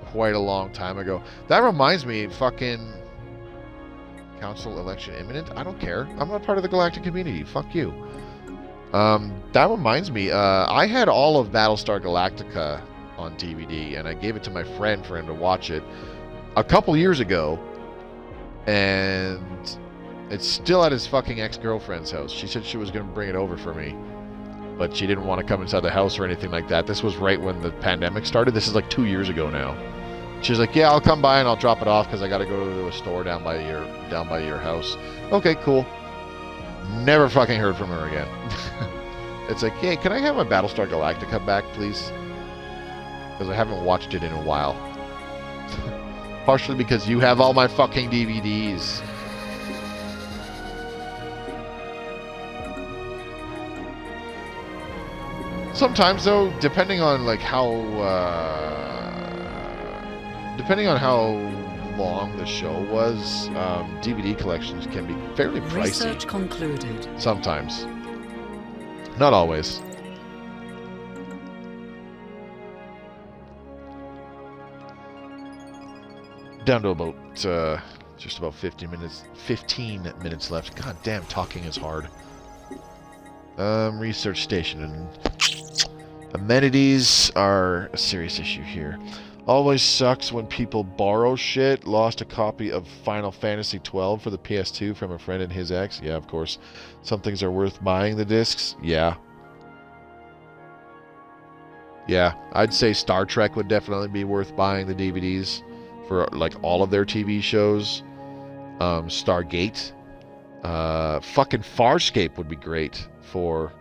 quite a long time ago. That reminds me, fucking council election imminent. I don't care. I'm not part of the galactic community. Fuck you. That reminds me, I had all of Battlestar Galactica on DVD, and I gave it to my friend for him to watch it a couple years ago, and it's still at his fucking ex-girlfriend's house. She said she was going to bring it over for me, but she didn't want to come inside the house or anything like that. This was right when the pandemic started. This is like 2 years ago now. She's like, yeah, I'll come by and I'll drop it off because I got to go to a store down by your house. Okay, cool. Never fucking heard from her again. It's like, hey, can I have my Battlestar Galactica back, please? Because I haven't watched it in a while. Partially because you have all my fucking DVDs. Sometimes, though, depending on like how long the show was, DVD collections can be fairly pricey. Research concluded. Sometimes, not always. Down to about just about 15 minutes left. God damn, talking is hard. Research station and amenities are a serious issue here. Always sucks when people borrow shit. Lost a copy of Final Fantasy 12 for the PS2 from a friend and his ex. Yeah, of course. Some things are worth buying the discs. Yeah. Yeah, I'd say Star Trek would definitely be worth buying the DVDs for like all of their TV shows. Stargate. Fucking Farscape would be great for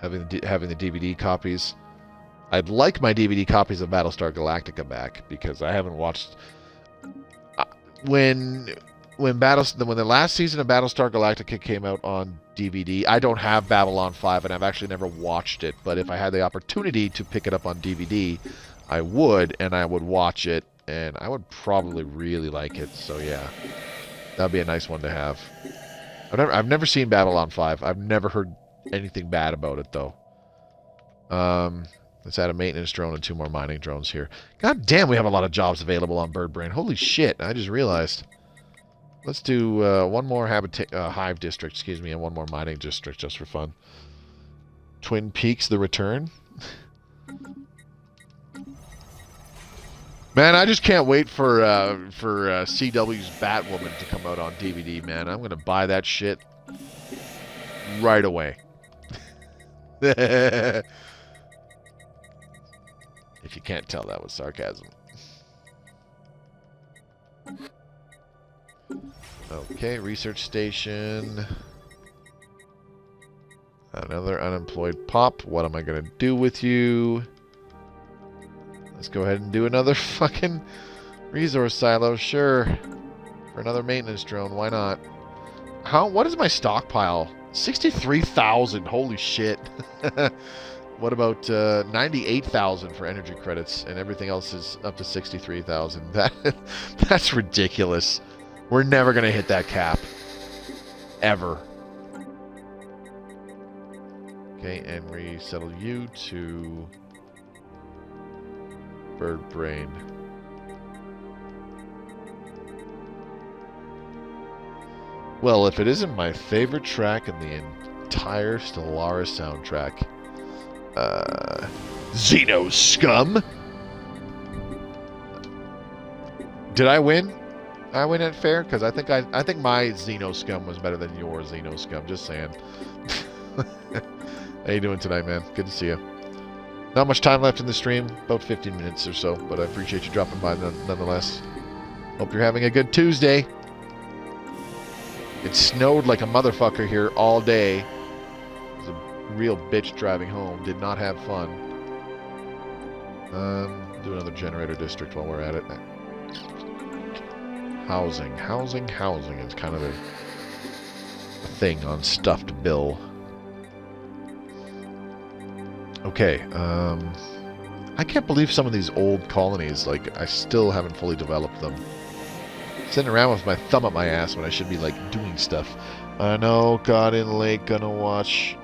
having the DVD copies. I'd like my DVD copies of Battlestar Galactica back because I haven't watched when when the last season of Battlestar Galactica came out on DVD, I don't have Babylon 5, and I've actually never watched it. But if I had the opportunity to pick it up on DVD, I would, and I would watch it, and I would probably really like it. So yeah, that'd be a nice one to have. I've never seen Babylon 5. I've never heard anything bad about it though. Let's add a maintenance drone and 2 more mining drones here. God damn, we have a lot of jobs available on Bird Brain. Holy shit! I just realized. Let's do 1 more hive district, excuse me, and 1 more mining district just for fun. Twin Peaks: The Return. Man, I just can't wait for CW's Batwoman to come out on DVD, man. I'm gonna buy that shit right away. If you can't tell, that was sarcasm. Okay, research station. Another unemployed pop. What am I gonna do with you? Let's go ahead and do another fucking resource silo, sure. For another maintenance drone, why not? What is my stockpile? 63,000, holy shit. What about 98,000 for energy credits, and everything else is up to 63,000. That's ridiculous. We're never gonna hit that cap. Ever. Okay, and resettle you to Bird Brain. Well, if it isn't my favorite track in the entire Stellaris soundtrack, Xeno Scum. Did I win? I win at fair because I think my Xeno Scum was better than your Xeno Scum. Just saying. How you doing tonight, man? Good to see you. Not much time left in the stream, about 15 minutes or so, but I appreciate you dropping by nonetheless. Hope you're having a good Tuesday. It snowed like a motherfucker here all day. It was a real bitch driving home. Did not have fun. Do another generator district while we're at it. Housing is kind of a thing on Stuffed Bill. Okay, I can't believe some of these old colonies, like, I still haven't fully developed them. Sitting around with my thumb up my ass when I should be, like, doing stuff. I know, got in late, gonna watch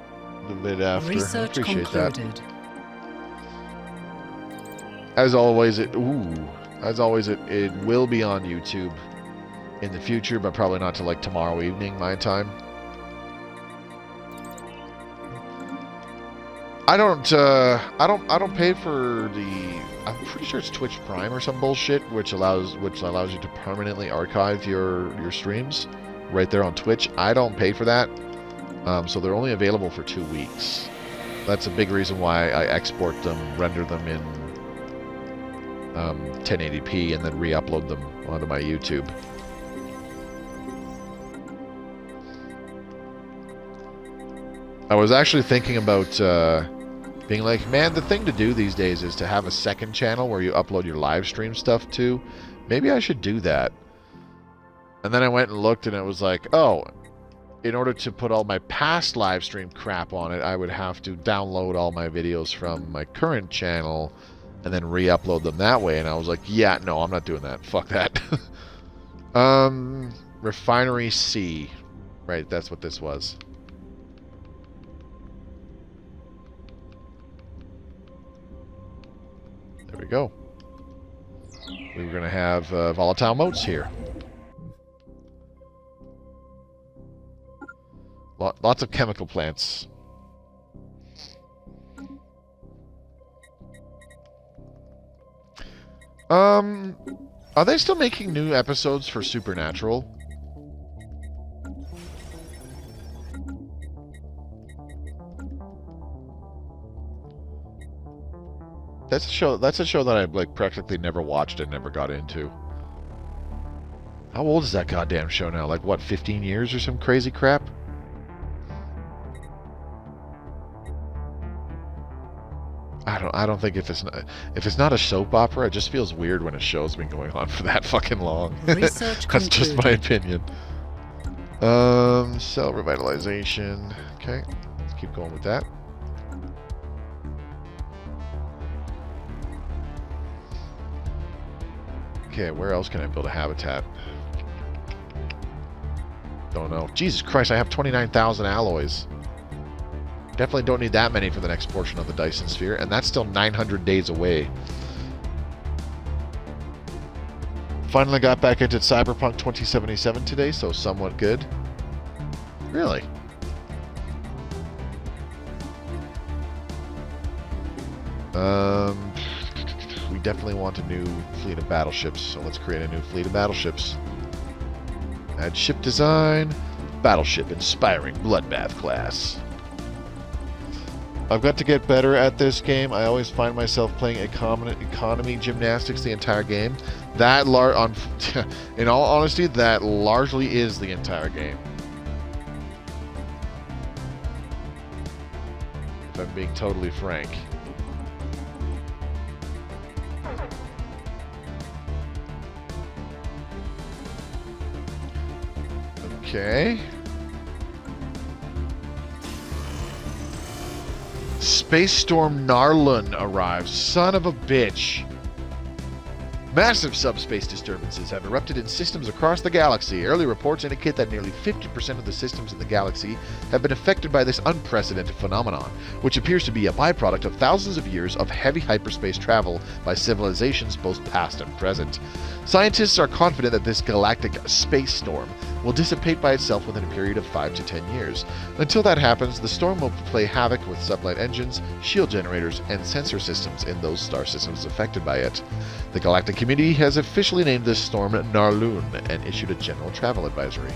the vid after. Research I appreciate concluded. that. As always, it will be on YouTube in the future, but probably not till, like, tomorrow evening, my time. I don't pay for the. I'm pretty sure it's Twitch Prime or some bullshit, which allows you to permanently archive your streams right there on Twitch. I don't pay for that, so they're only available for 2 weeks. That's a big reason why I export them, render them in 1080p, and then re-upload them onto my YouTube. I was actually thinking about being like, man, the thing to do these days is to have a second channel where you upload your live stream stuff to. Maybe I should do that. And then I went and looked, and it was like, oh, in order to put all my past live stream crap on it, I would have to download all my videos from my current channel and then re-upload them that way. And I was like, yeah, no, I'm not doing that. Fuck that. Refinery C. Right, that's what this was. There we go. We were going to have volatile motes here. Lots of chemical plants. Are they still making new episodes for Supernatural? That's a show that I've like practically never watched and never got into. How old is that goddamn show now? Like what, 15 years or some crazy crap? I I don't think if it's not a soap opera, it just feels weird when a show's been going on for that fucking long. Research That's just my concluded. opinion. Cell revitalization. Okay, let's keep going with that. Okay, where else can I build a habitat? Don't know. Jesus Christ, I have 29,000 alloys. Definitely don't need that many for the next portion of the Dyson Sphere, and that's still 900 days away. Finally got back into Cyberpunk 2077 today, so somewhat good. Really? We definitely want a new fleet of battleships, so let's create a new fleet of battleships. Add ship design, battleship inspiring bloodbath class. I've got to get better at this game. I always find myself playing economy gymnastics the entire game. That in all honesty, that largely is the entire game. If I'm being totally frank. Okay. Space Storm Narlun arrives. Son of a bitch. Massive subspace disturbances have erupted in systems across the galaxy. Early reports indicate that nearly 50% of the systems in the galaxy have been affected by this unprecedented phenomenon, which appears to be a byproduct of thousands of years of heavy hyperspace travel by civilizations both past and present. Scientists are confident that this galactic space storm will dissipate by itself within a period of 5 to 10 years. Until that happens, the storm will play havoc with sublight engines, shield generators, and sensor systems in those star systems affected by it. The galactic community has officially named this storm Narlun and issued a general travel advisory.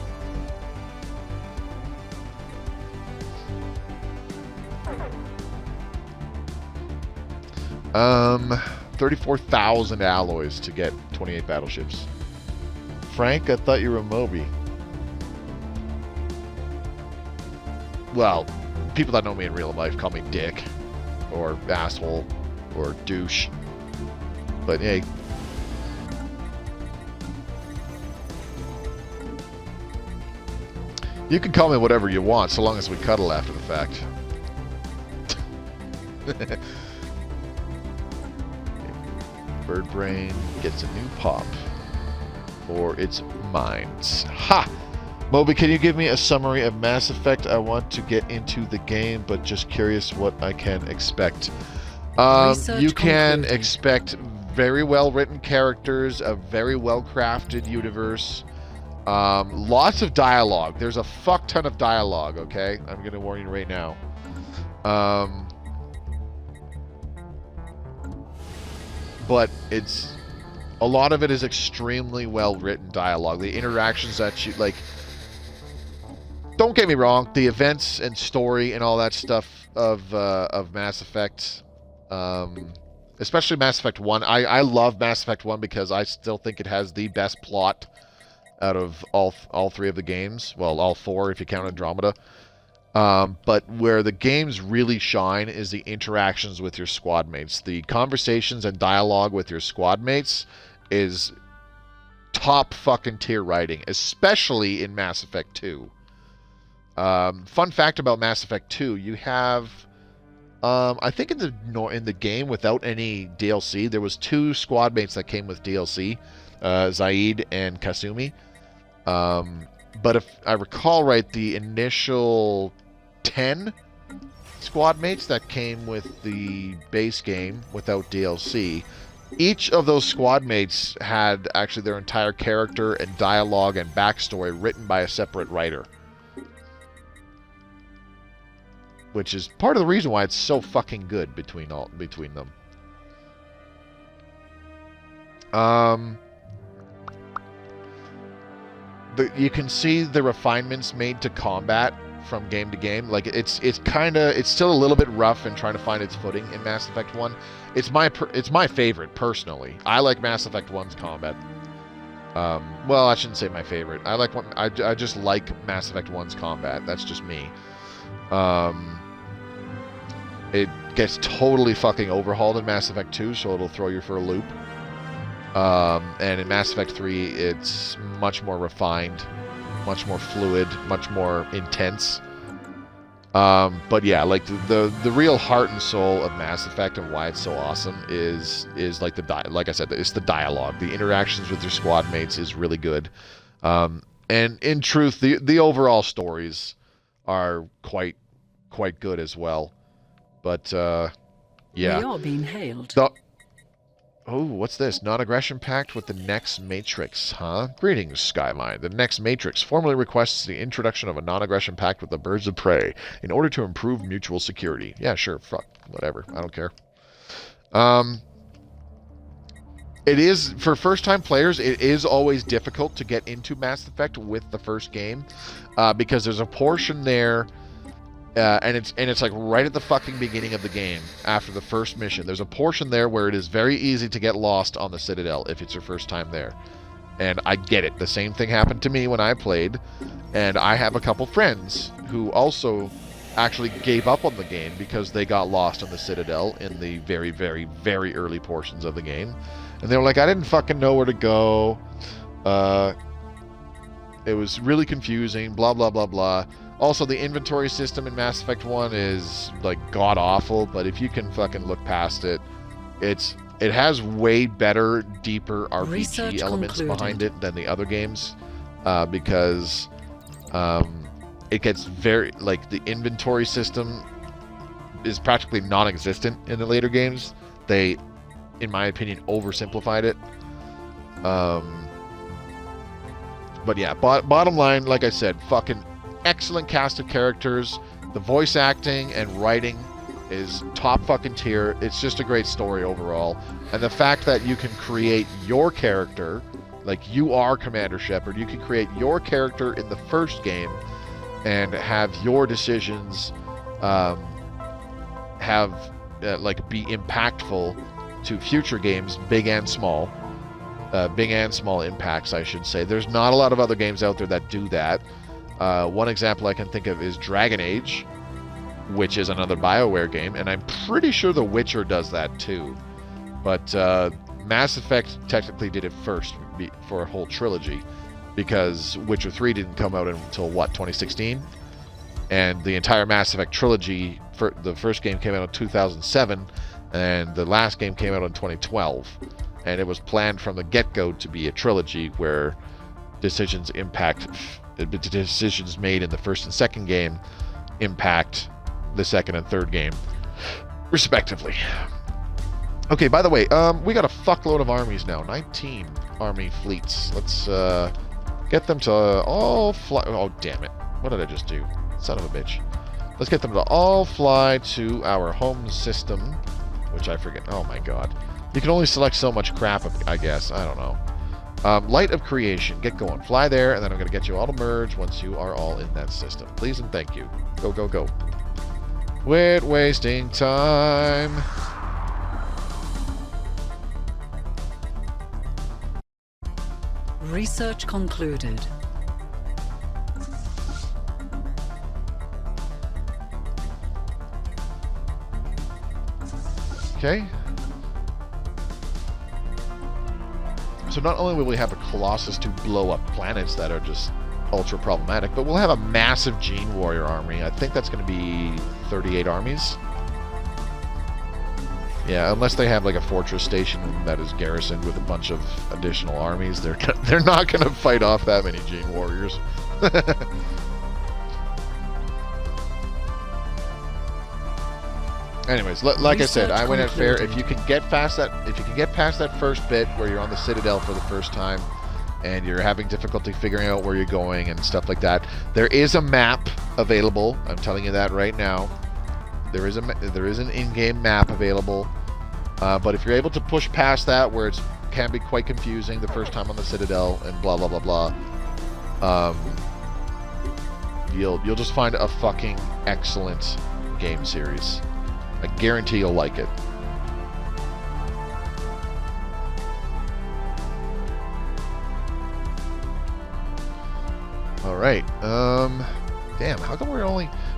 Um, 34,000 alloys to get 28 battleships. Frank, I thought you were a Moby. Well, people that know me in real life call me Dick, or asshole, or douche. But hey. You can call me whatever you want, so long as we cuddle after the fact. Bird Brain gets a new pop. Or its mines. Ha! Moby, can you give me a summary of Mass Effect? I want to get into the game, but just curious what I can expect. You can expect very well written characters, a very well crafted universe, lots of dialogue. There's a fuck ton of dialogue, okay? I'm going to warn you right now. But a lot of it is extremely well written dialogue. The interactions that you like. Don't get me wrong, the events and story and all that stuff of Mass Effect, especially Mass Effect 1. I love Mass Effect 1 because I still think it has the best plot out of all three of the games. Well, all four if you count Andromeda. But where the games really shine is the interactions with your squad mates. The conversations and dialogue with your squad mates is top fucking tier writing, especially in Mass Effect 2. Fun fact about Mass Effect 2, you have, I think in the game without any DLC, there was 2 squad mates that came with DLC, Zaid and Kasumi. But if I recall right, the initial 10 squad mates that came with the base game without DLC, each of those squad mates had actually their entire character and dialogue and backstory written by a separate writer. Which is part of the reason why it's so fucking good between them. You can see the refinements made to combat from game to game. Like it's still a little bit rough and trying to find its footing in Mass Effect 1. It's my favorite personally. I like Mass Effect 1's combat. Well, I shouldn't say my favorite. I just like Mass Effect 1's combat. That's just me. gets totally fucking overhauled in Mass Effect 2, so it'll throw you for a loop. And in Mass Effect 3, it's much more refined, much more fluid, much more intense. But yeah, like the real heart and soul of Mass Effect and why it's so awesome is like like I said, it's the dialogue. The interactions with your squad mates is really good. And in truth, the overall stories are quite good as well. But yeah. We are being hailed. Oh, what's this? Non-aggression pact with the Next Matrix, huh? Greetings, Skyline. The Next Matrix formally requests the introduction of a non-aggression pact with the Birds of Prey in order to improve mutual security. Yeah, sure, fuck, whatever. I don't care. It is, for first-time players, it is always difficult to get into Mass Effect with the first game, because there's a portion there. And it's like right at the fucking beginning of the game, after the first mission. There's a portion there where it is very easy to get lost on the Citadel if it's your first time there. And I get it. The same thing happened to me when I played. And I have a couple friends who also actually gave up on the game because they got lost on the Citadel in the very, very, very early portions of the game. And they were like, I didn't fucking know where to go. It was really confusing, blah, blah, blah, blah. Also, the inventory system in Mass Effect 1 is, like, god-awful, but if you can fucking look past it, it has way better, deeper RPG elements behind it than the other games, because it gets very, like, the inventory system is practically non-existent in the later games. They, in my opinion, oversimplified it. But yeah, bottom line, like I said, fucking excellent cast of characters. The voice acting and writing is top fucking tier. It's just a great story overall. And the fact that you can create your character, like you are Commander Shepard, you can create your character in the first game and have your decisions like be impactful to future games, big and small. Big and small impacts, I should say. There's not a lot of other games out there that do that. One example I can think of is Dragon Age, which is another BioWare game, and I'm pretty sure The Witcher does that too. But Mass Effect technically did it first for a whole trilogy, because Witcher 3 didn't come out until, what, 2016? And the entire Mass Effect trilogy, the first game came out in 2007, and the last game came out in 2012. And it was planned from the get-go to be a trilogy where decisions made in the first and second game impact the second and third game, respectively. Okay, by the way, we got a fuckload of armies now. 19 army fleets. Let's get them to all fly. Oh, damn it. What did I just do? Son of a bitch. Let's get them to all fly to our home system, which I forget. Oh, my God. You can only select so much crap, I guess. I don't know. Light of Creation. Get going. Fly there, and then I'm going to get you all to merge once you are all in that system. Please and thank you. Go, go, go. Quit wasting time. Research concluded. Okay. So not only will we have a Colossus to blow up planets that are just ultra problematic, but we'll have a massive Gene Warrior army. I think that's going to be 38 armies. Yeah, unless they have like a fortress station that is garrisoned with a bunch of additional armies, they're not going to fight off that many Gene Warriors. Anyways, like I said, I went at fair. If you can get past that first bit where you're on the Citadel for the first time, and you're having difficulty figuring out where you're going and stuff like that, there is a map available. I'm telling you that right now. There is an in-game map available. But if you're able to push past that, where it can be quite confusing the first time on the Citadel and blah blah blah blah, you'll just find a fucking excellent game series. I guarantee you'll like it. All right. Damn. How come we're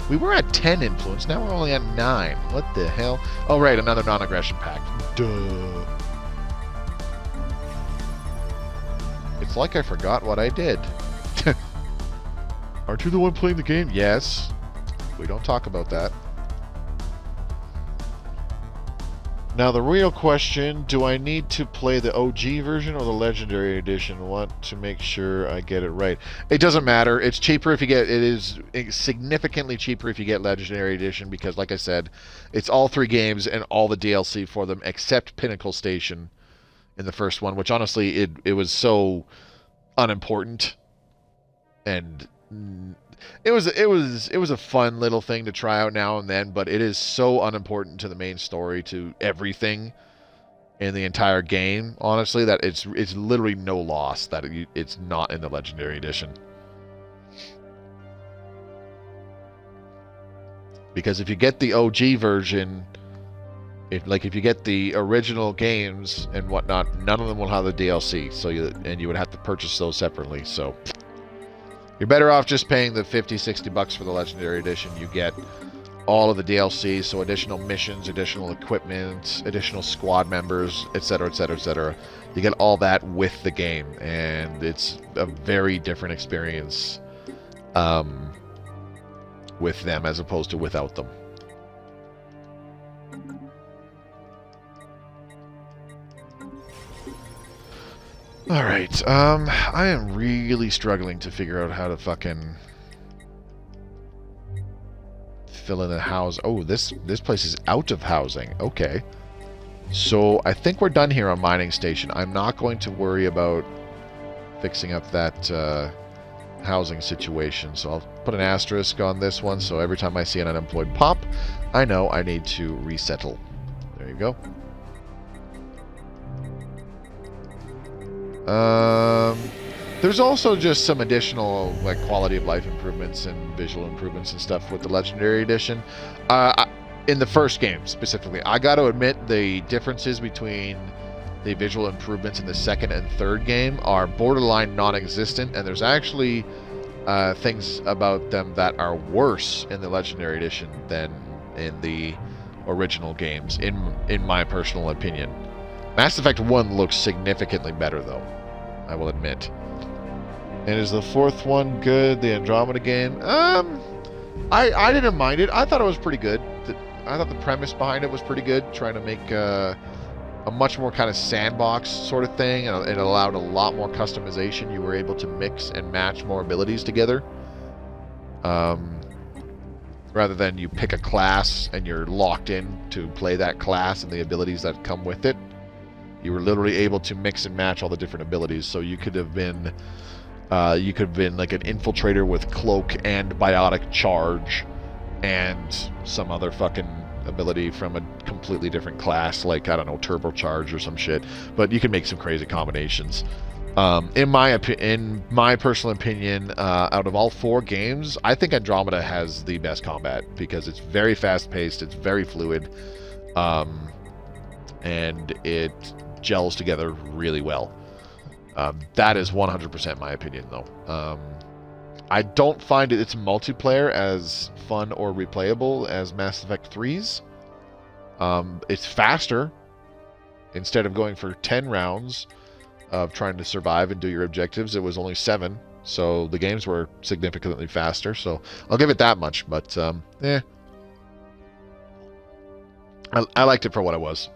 We were at 10 influence. Now we're only at 9. What the hell? Oh, right. Another non-aggression pact. Duh. It's like I forgot what I did. Aren't you the one playing the game? Yes. We don't talk about that. Now the real question, do I need to play the OG version or the Legendary Edition? I want to make sure I get it right. It doesn't matter. It's cheaper if you get, it is significantly cheaper if you get Legendary Edition because like I said, it's all 3 games and all the DLC for them except Pinnacle Station in the first one, which honestly it was so unimportant and it was a fun little thing to try out now and then, but it is so unimportant to the main story, to everything in the entire game, honestly, that it's literally no loss that it's not in the Legendary Edition. Because if you get the OG version, if you get the original games and whatnot, none of them will have the DLC, so you would have to purchase those separately. So you're better off just paying the $50-$60 for the Legendary Edition. You get all of the DLC, so additional missions, additional equipment, additional squad members, etc., etc., etc. You get all that with the game, and it's a very different experience with them as opposed to without them. Alright, I am really struggling to figure out how to fucking fill in the house. Oh, this place is out of housing. Okay. So, I think we're done here on Mining Station. I'm not going to worry about fixing up that housing situation. So, I'll put an asterisk on this one, so every time I see an unemployed pop, I know I need to resettle. There you go. There's also just some additional like quality of life improvements and visual improvements and stuff with the Legendary Edition. In the first game specifically, I got to admit the differences between the visual improvements in the second and third game are borderline non-existent, and there's actually things about them that are worse in the Legendary Edition than in the original games, in my personal opinion. Mass Effect 1 looks significantly better, though, I will admit. And is the fourth one good, the Andromeda game? I didn't mind it. I thought it was pretty good. I thought the premise behind it was pretty good, trying to make a much more kind of sandbox sort of thing, and it allowed a lot more customization. You were able to mix and match more abilities together. Rather than you pick a class and you're locked in to play that class and the abilities that come with it. You were literally able to mix and match all the different abilities. So you could have been like an infiltrator with cloak and biotic charge and some other fucking ability from a completely different class, like, I don't know, turbocharge or some shit. But you can make some crazy combinations. In my personal opinion, out of all 4 games, I think Andromeda has the best combat because it's very fast-paced, it's very fluid, and it gels together really well. That is 100% my opinion, though. I don't find its multiplayer as fun or replayable as Mass Effect 3's. It's faster. Instead of going for 10 rounds of trying to survive and do your objectives, it was only 7. So the games were significantly faster. So I'll give it that much. But, I liked it for what it was,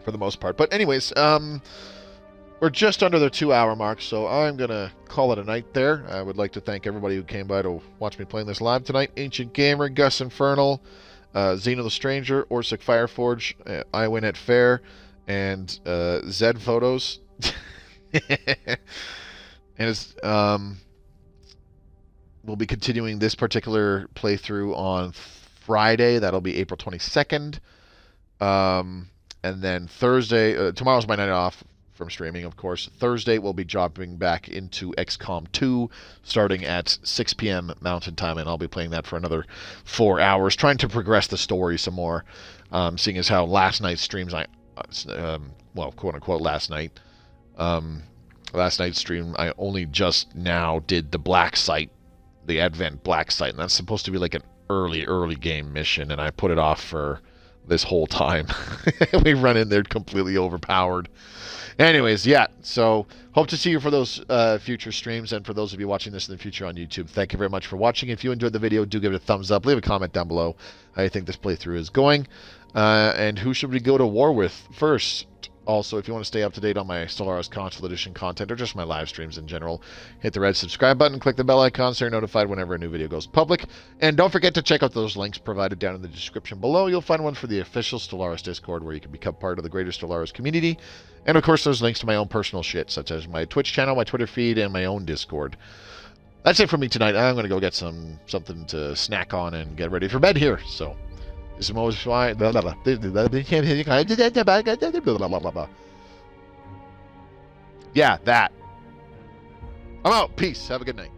for the most part. But anyways, we're just under the 2-hour mark, so I'm going to call it a night there. I would like to thank everybody who came by to watch me playing this live tonight. Ancient Gamer, Gus Infernal, Xeno the Stranger, Orsic Fireforge, I Win at Fair, and Zed Photos. And we'll be continuing this particular playthrough on Friday. That'll be April 22nd. And then Thursday, tomorrow's my night off from streaming, of course. Thursday, we'll be dropping back into XCOM 2, starting at 6 p.m. Mountain Time, and I'll be playing that for another 4 hours, trying to progress the story some more, seeing as how last night's streams, well, quote-unquote last night's stream, I only just now did the Black Site, the Advent Black Site, and that's supposed to be like early game mission, and I put it off for this whole time. We run in there completely overpowered. Anyways, yeah, so hope to see you for those future streams, and for those of you watching this in the future on YouTube, thank you very much for watching. If you enjoyed the video, do give it a thumbs up. Leave a comment down below how you think this playthrough is going, and who should we go to war with first. Also, if you want to stay up to date on my Stellaris Console Edition content, or just my live streams in general, hit the red subscribe button, click the bell icon so you're notified whenever a new video goes public. And don't forget to check out those links provided down in the description below. You'll find one for the official Stellaris Discord, where you can become part of the greater Stellaris community. And of course, there's links to my own personal shit, such as my Twitch channel, my Twitter feed, and my own Discord. That's it for me tonight. I'm going to go get something to snack on and get ready for bed here. So... this is Mobius. Yeah, that. I'm out. Peace. Have a good night.